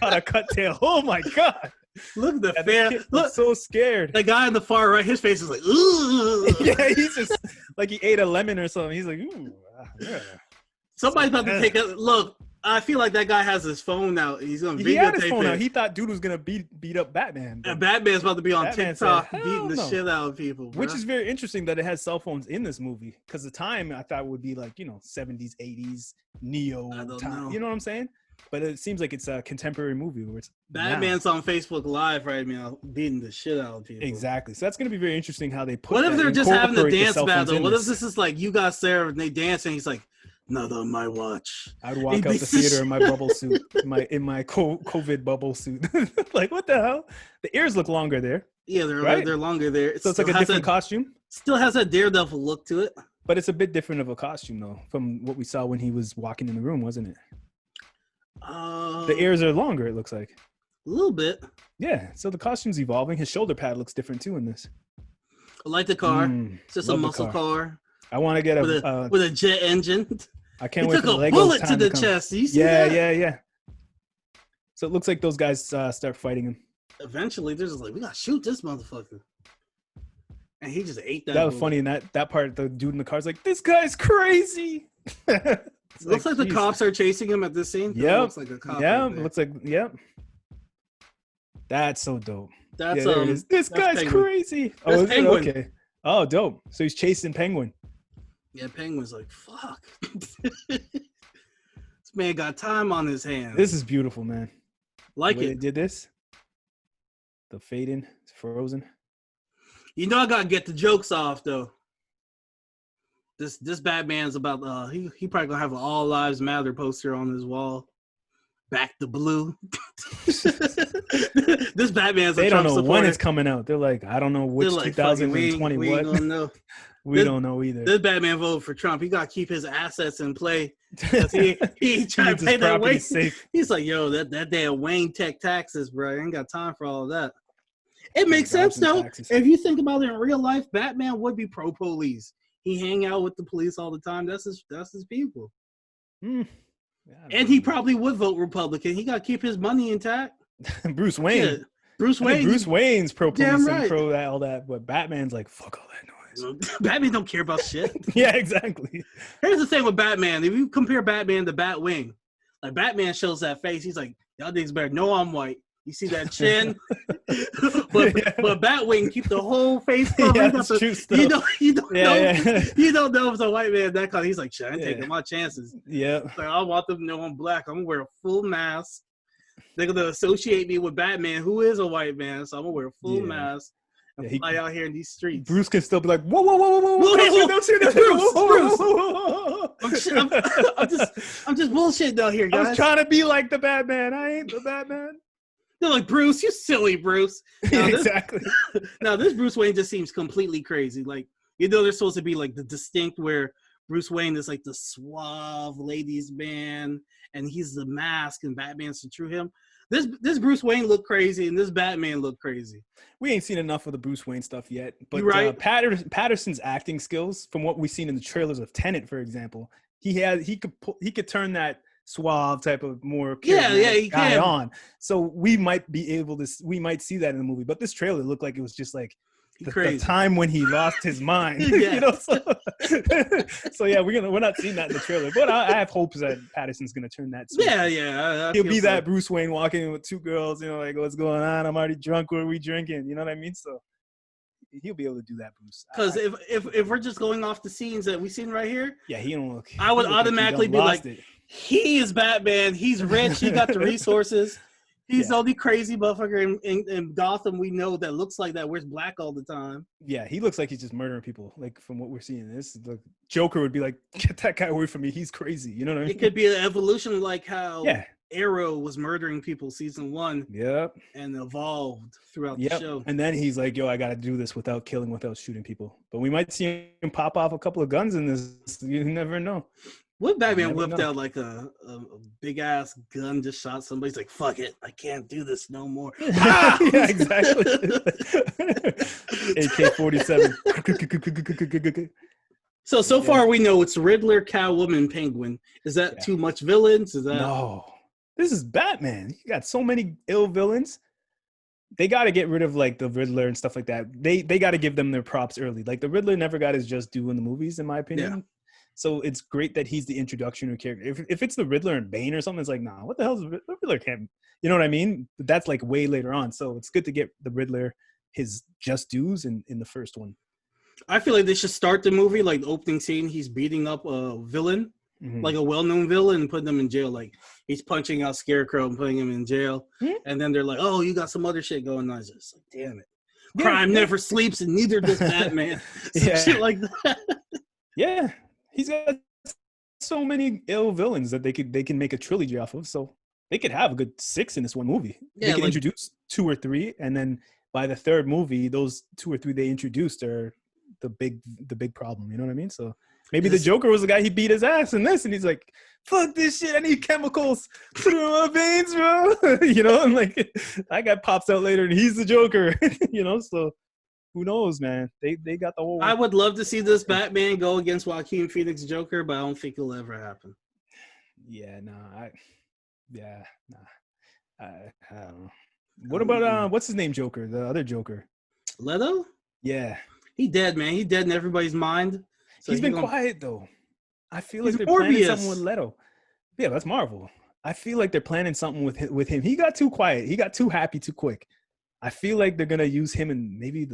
a cut tail. Oh my god. Look at the fan. Look, so scared. The guy on the far right, his face is like, ooh. Yeah, he's just like he ate a lemon or something. He's like, ooh. Yeah. Somebody's about to take a look. I feel like that guy has his phone out. He's gonna videotape he had his phone it. out. He thought dude was gonna beat up Batman. And Batman's about to be on Batman TikTok said, beating the shit out of people. Which is very interesting that it has cell phones in this movie. Because the time I thought would be like, 70s, 80s, Neo time. You know what I'm saying? But it seems like it's a contemporary movie where it's Batman's on Facebook Live right now beating the shit out of people. Exactly. So that's going to be very interesting how they put. What if they're just having a dance battle? What if this is like you got Sarah and they dance and he's like, not on my watch. I'd walk out the theater in my bubble suit, in my COVID bubble suit. Like, what the hell? The ears look longer there. Yeah, they're longer there. So it's like a different costume. Still has a Daredevil look to it. But it's a bit different of a costume though, from what we saw when he was walking in the room, wasn't it? The ears are longer, it looks like. A little bit. Yeah, so the costume's evolving. His shoulder pad looks different too in this. I like the car. It's just a muscle car. I want to get with a jet engine. I can't wait for the Legos. He took a bullet to the chest. You see that? Yeah. So it looks like those guys start fighting him. Eventually, they're just like, we gotta shoot this motherfucker. And he just ate that. That was funny in that part. The dude in the car's like, this guy's crazy. Looks like the cops are chasing him at this scene. Yeah, looks like a cop. Yeah, looks like That's so dope. That's there it is. This guy's Penguin. Crazy. That's Penguin. Okay. Oh, dope. So he's chasing Penguin. Yeah, Penguin's like, fuck. This man got time on his hands. This is beautiful, man. Like the way it. They did this. The fading, it's frozen. I gotta get the jokes off though. This Batman's about he probably gonna have an All Lives Matter poster on his wall. Back the blue. This Batman's they a don't Trump know supporter. when it's coming out. They're like, I don't know which like, 2020 we what. ain't gonna know. We don't know either. This Batman voted for Trump. He got to keep his assets in play. He trying to pay that Wayne. Safe. He's like, yo, that damn Wayne tech taxes, bro. I ain't got time for all of that. It makes sense, though. Taxes. If you think about it in real life, Batman would be pro-police. He hang out with the police all the time. That's his people. Yeah, and he probably would vote Republican. He got to keep his money intact. Bruce Wayne. Yeah. Bruce Wayne's pro-police right. and pro all that, but Batman's like, fuck all that noise. Batman don't care about shit. Yeah, exactly. Here's the thing with Batman. If you compare Batman to Batwing, like Batman shows that face, he's like, y'all niggas better know I'm white. You see that chin? but Batwing keep the whole face covered. Yeah, that's true stuff. You don't know if it's a white man that kind. He's like, shit, I ain't taking my chances. Yeah. Like, I want them to know I'm black. I'm gonna wear a full mask. They're gonna associate me with Batman, who is a white man, so I'm gonna wear a full mask and fly out here in these streets. Bruce can still be like, whoa, don't shoot that. Bruce. I'm just bullshitting out here, guys. I was trying to be like the Batman. I ain't the Batman. They're like, Bruce, you silly Bruce. Exactly. Now this Bruce Wayne just seems completely crazy. Like, they're supposed to be like the distinct where Bruce Wayne is like the suave ladies man, and he's the mask, and Batman's the true him. This Bruce Wayne looked crazy, and this Batman looked crazy. We ain't seen enough of the Bruce Wayne stuff yet, but right. Patterson's acting skills, from what we've seen in the trailers of Tenet, for example, he could turn that suave type of more he guy can on. So we might see that in the movie. But this trailer looked like it was just like the time when he lost his mind. So yeah, we're not seeing that in the trailer. But I have hopes that Patterson's gonna turn that switch. Yeah. He'll be that Bruce Wayne walking in with two girls, like, what's going on? I'm already drunk. What are we drinking? You know what I mean? So he'll be able to do that, Bruce. Because if we're just going off the scenes that we've seen right here, he don't look. I would automatically be like, he is Batman. He's rich. He got the resources. He's the only crazy motherfucker in Gotham we know that looks like that, wears black all the time. Yeah, he looks like he's just murdering people. Like from what we're seeing, this the Joker would be like, get that guy away from me. He's crazy. You know what I mean? It could be an evolution like how Arrow was murdering people season 1. Yep. And evolved throughout the show. And then he's like, yo, I got to do this without killing, without shooting people. But we might see him pop off a couple of guns in this. You never know. What Batman whipped out like a big ass gun, just shot somebody. He's like, fuck it, I can't do this no more. Yeah, exactly. AK-47. So far we know it's Riddler, Catwoman, Penguin. Is that too much villains? Is that no? This is Batman. You got so many ill villains. They got to get rid of like the Riddler and stuff like that. They got to give them their props early. Like the Riddler never got his just due in the movies, in my opinion. Yeah. So it's great that he's the introduction of character. If it's the Riddler and Bane or something, it's like, nah, what the hell is the Riddler can't? You know what I mean? But that's like way later on. So it's good to get the Riddler his just dues in the first one. I feel like they should start the movie like the opening scene. He's beating up a villain, like a well-known villain, and putting them in jail. Like he's punching out Scarecrow and putting him in jail. And then they're like, "Oh, you got some other shit going on." It's just like, damn it, crime never sleeps, and neither does Batman. Shit like that. Yeah. He's got so many ill villains that they can make a trilogy off of. So they could have a good 6 in this one movie. Yeah, they could introduce 2 or 3, and then by the third movie, those 2 or 3 they introduced are the big problem. You know what I mean? So maybe the Joker was the guy he beat his ass in this, and he's like, "Fuck this shit! I need chemicals through my veins, bro." You know, and like that guy pops out later, and he's the Joker. You know, so. Who knows, man? They got the whole. I would love to see this Batman go against Joaquin Phoenix Joker, but I don't think it'll ever happen. Yeah, no, I don't know. What about what's his name, Joker? The other Joker, Leto? Yeah, he dead, man. He dead in everybody's mind. So he's been quiet though. I feel like they're planning something with Leto. Yeah, that's Marvel. I feel like they're planning something with him. He got too quiet. He got too happy too quick. I feel like they're gonna use him in maybe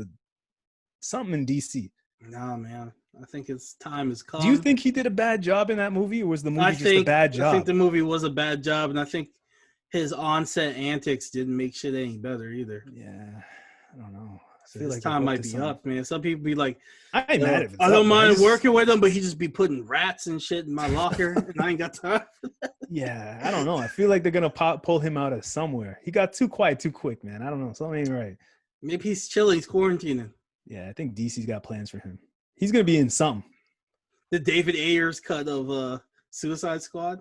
something in DC. Nah, man. I think his time is come. Do you think he did a bad job in that movie, or was the movie just a bad job? I think the movie was a bad job, and I think his on-set antics didn't make shit any better either. Yeah, I don't know. I feel like time might be up, man. Some people be like, I ain't mad if it's I don't mind working with him, but he just be putting rats and shit in my locker, and I ain't got time for that. Yeah, I don't know. I feel like they're gonna pull him out of somewhere. He got too quiet too quick, man. I don't know. Something ain't right. Maybe he's chilling. He's quarantining. Yeah, I think DC's got plans for him. He's gonna be in something. The David Ayers cut of Suicide Squad.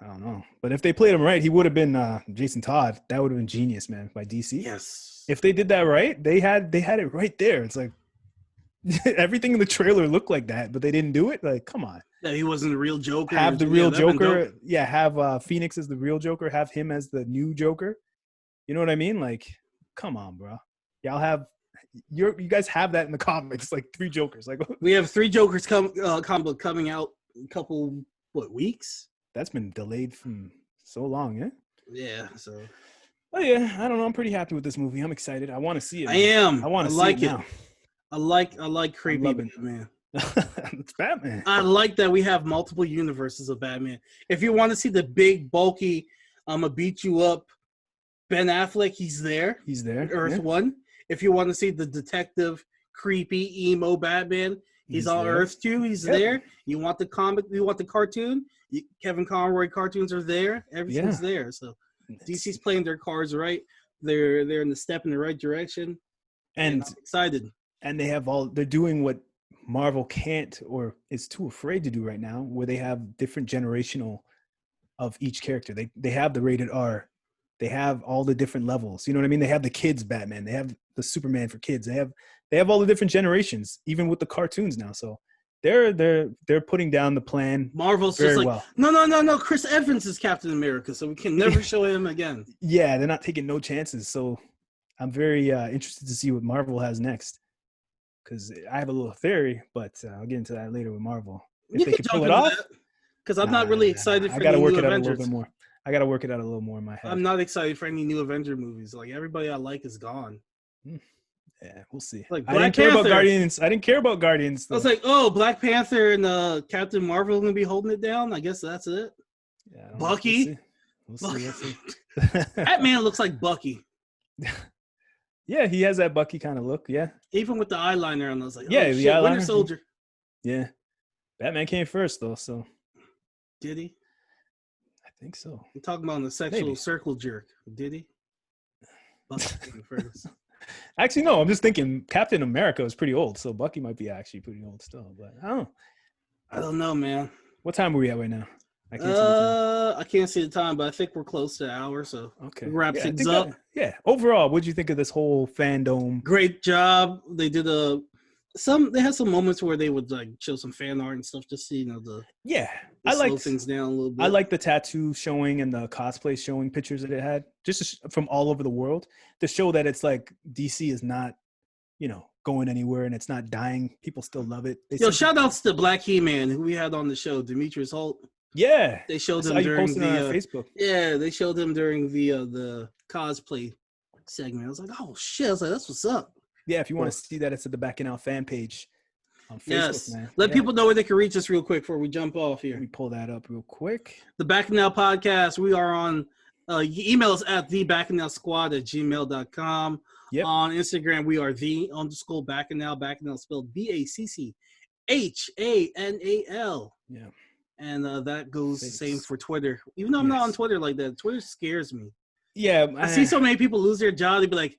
I don't know, but if they played him right, he would have been Jason Todd. That would have been genius, man, by DC. Yes. If they did that right, they had it right there. It's like everything in the trailer looked like that, but they didn't do it. Like, come on. Yeah, he wasn't the real Joker. Have the real Joker. Yeah, have Phoenix as the real Joker. Have him as the new Joker. You know what I mean? Like, come on, bro. Y'all have. You guys have that in the comics, like 3 Jokers. Like we have 3 Jokers comic book coming out in a couple weeks. That's been delayed from so long, yeah. Yeah. So. Oh yeah, I don't know. I'm pretty happy with this movie. I'm excited. I want to see it. I am. I want to like see it now. I like creepy Batman. It's Batman. I like that we have multiple universes of Batman. If you want to see the big, bulky, I'm gonna beat you up, Ben Affleck, he's there. He's there. Earth 1. If you want to see the detective, creepy, emo Batman, he's on there. Earth 2. He's there. You want the comic? You want the cartoon? Kevin Conroy cartoons are there. Everything's there. So DC's playing their cards right. They're in the step in the right direction. And I'm excited. And they're doing what Marvel can't or is too afraid to do right now, where they have different generational of each character. They have the rated R. They have all the different levels. You know what I mean? They have the kids Batman. They have the Superman for kids. They have all the different generations, even with the cartoons now. So they're putting down the plan. Marvel's just like, well. No. Chris Evans is Captain America, so we can never show him again. Yeah, they're not taking no chances. So I'm very interested to see what Marvel has next. Because I have a little theory, but I'll get into that later with Marvel. If they can pull it off. Because I'm not really excited for any new Avengers. I got to work it out a little bit more. I got to work it out a little more in my head. I'm not excited for any new Avenger movies. Like, everybody I like is gone. Yeah, we'll see. Like I didn't care about Guardians. I didn't care about Guardians. Though. I was like, oh, Black Panther and Captain Marvel are going to be holding it down. I guess that's it. Yeah, Bucky. We'll see. We'll see. That man looks like Bucky. Yeah, he has that Bucky kind of look. Yeah. Even with the eyeliner on, I was like, yeah, oh, the shit, eyeliner. Winter Soldier. Yeah. Batman came first, though, so. Did he? I think so. I'm talking about the sexual circle jerk. Did he? Bucky came first. Actually, no, I'm just thinking Captain America is pretty old, so Bucky might be actually pretty old still. But I don't know, man. What time are we at right now? I can't see the time. I can't see the time, but I think we're close to an hour, so Okay. we'll wrap things up. Overall, what did you think of this whole Fandome? Great job. They did they had some moments where they would like show some fan art and stuff, just to, I slow things down a little bit. I like the tattoo showing and the cosplay showing pictures that it had, just from all over the world, to show that it's like DC is not, going anywhere and it's not dying. People still love it. Shout outs to Black He-Man, who we had on the show, Demetrius Holt. Yeah, they showed him during the Facebook. Yeah, they showed him during the cosplay segment. I was like, oh shit! I was like, that's what's up. Yeah, if you want to see that, it's at the Bacchanal fan page on Facebook. Yes, man. Let people know where they can reach us real quick before we jump off here. Let me pull that up real quick. The Bacchanal podcast. We are on. Email us at thebacchanalsquad@gmail.com. Yep. On Instagram, we are _Bacchanal. Bacchanal spelled BACCHANAL. Yeah. And that goes the same for Twitter. Even though I'm not on Twitter like that, Twitter scares me. Yeah, I see so many people lose their job. They'd be like,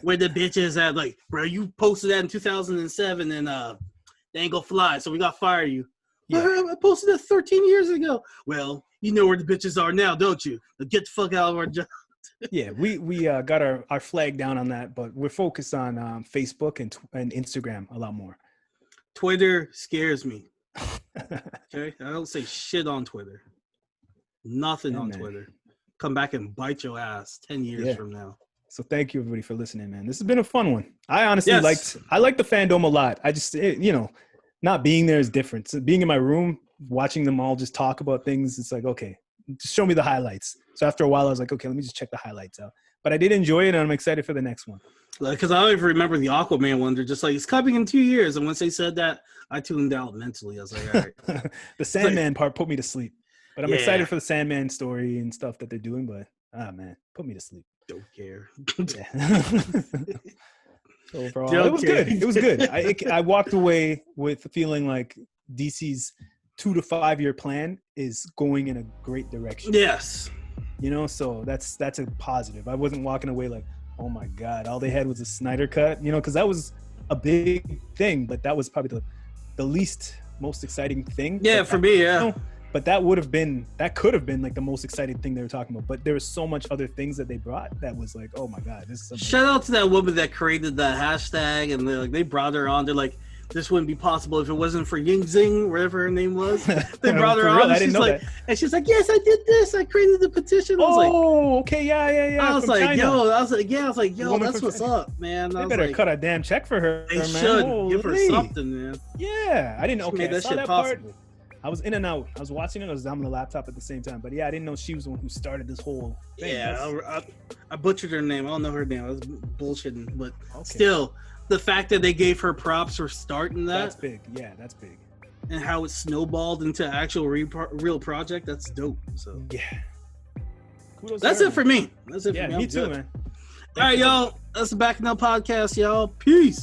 "Where the bitches at?" Like, bro, you posted that in 2007, and they ain't gonna fly. So we got to fire you. Yeah. I posted that 13 years ago. Well, you know where the bitches are now, don't you? Get the fuck out of our job. Yeah, we got our flag down on that, but we're focused on Facebook and Instagram a lot more. Twitter scares me. Okay, I don't say shit on Twitter. Nothing on Twitter. Come back and bite your ass 10 years from now. So thank you everybody for listening, man. This has been a fun one. I honestly liked the Fandome a lot. I just not being there is different. So being in my room, watching them all just talk about things, it's like, okay, just show me the highlights. So after a while, I was like, okay, let me just check the highlights out. But I did enjoy it, and I'm excited for the next one. Because I don't even remember the Aquaman one. They're just like, it's coming in 2 years. And once they said that, I tuned out mentally. I was like, all right. The Sandman part put me to sleep. But I'm excited for the Sandman story and stuff that they're doing. But, man, put me to sleep. Don't care. Overall, it was good. It was good. I walked away with feeling like DC's 2 to 5 year plan is going in a great direction. Yes. So that's a positive. I wasn't walking away like, oh my God, all they had was a Snyder Cut, because that was a big thing, but that was probably the least most exciting thing. Yeah, for me, yeah. But that could have been like the most exciting thing they were talking about. But there was so much other things that they brought that was like, oh my God, this is something. Shout out to that woman that created that hashtag, and they brought her on. They're like, this wouldn't be possible if it wasn't for Ying Zing, whatever her name was. They brought her on. She's like, and she's like, yes, I did this. I created the petition. I was okay, yeah. I was like, yo, that's what's up, man. They better cut a damn check for her. They should give her something, man. Yeah, I didn't know. Okay, I saw that part. I was in and out. I was watching it. I was on the laptop at the same time. But yeah, I didn't know she was the one who started this whole thing. Yeah, I butchered her name. I don't know her name. I was bullshitting, but still. The fact that they gave her props for starting that. That's big. Yeah, that's big. And how it snowballed into actual real project. That's dope. So yeah. That's it for me. That's it for me. Me too, man. All right, y'all. That's the Bacchanal podcast, y'all. Peace.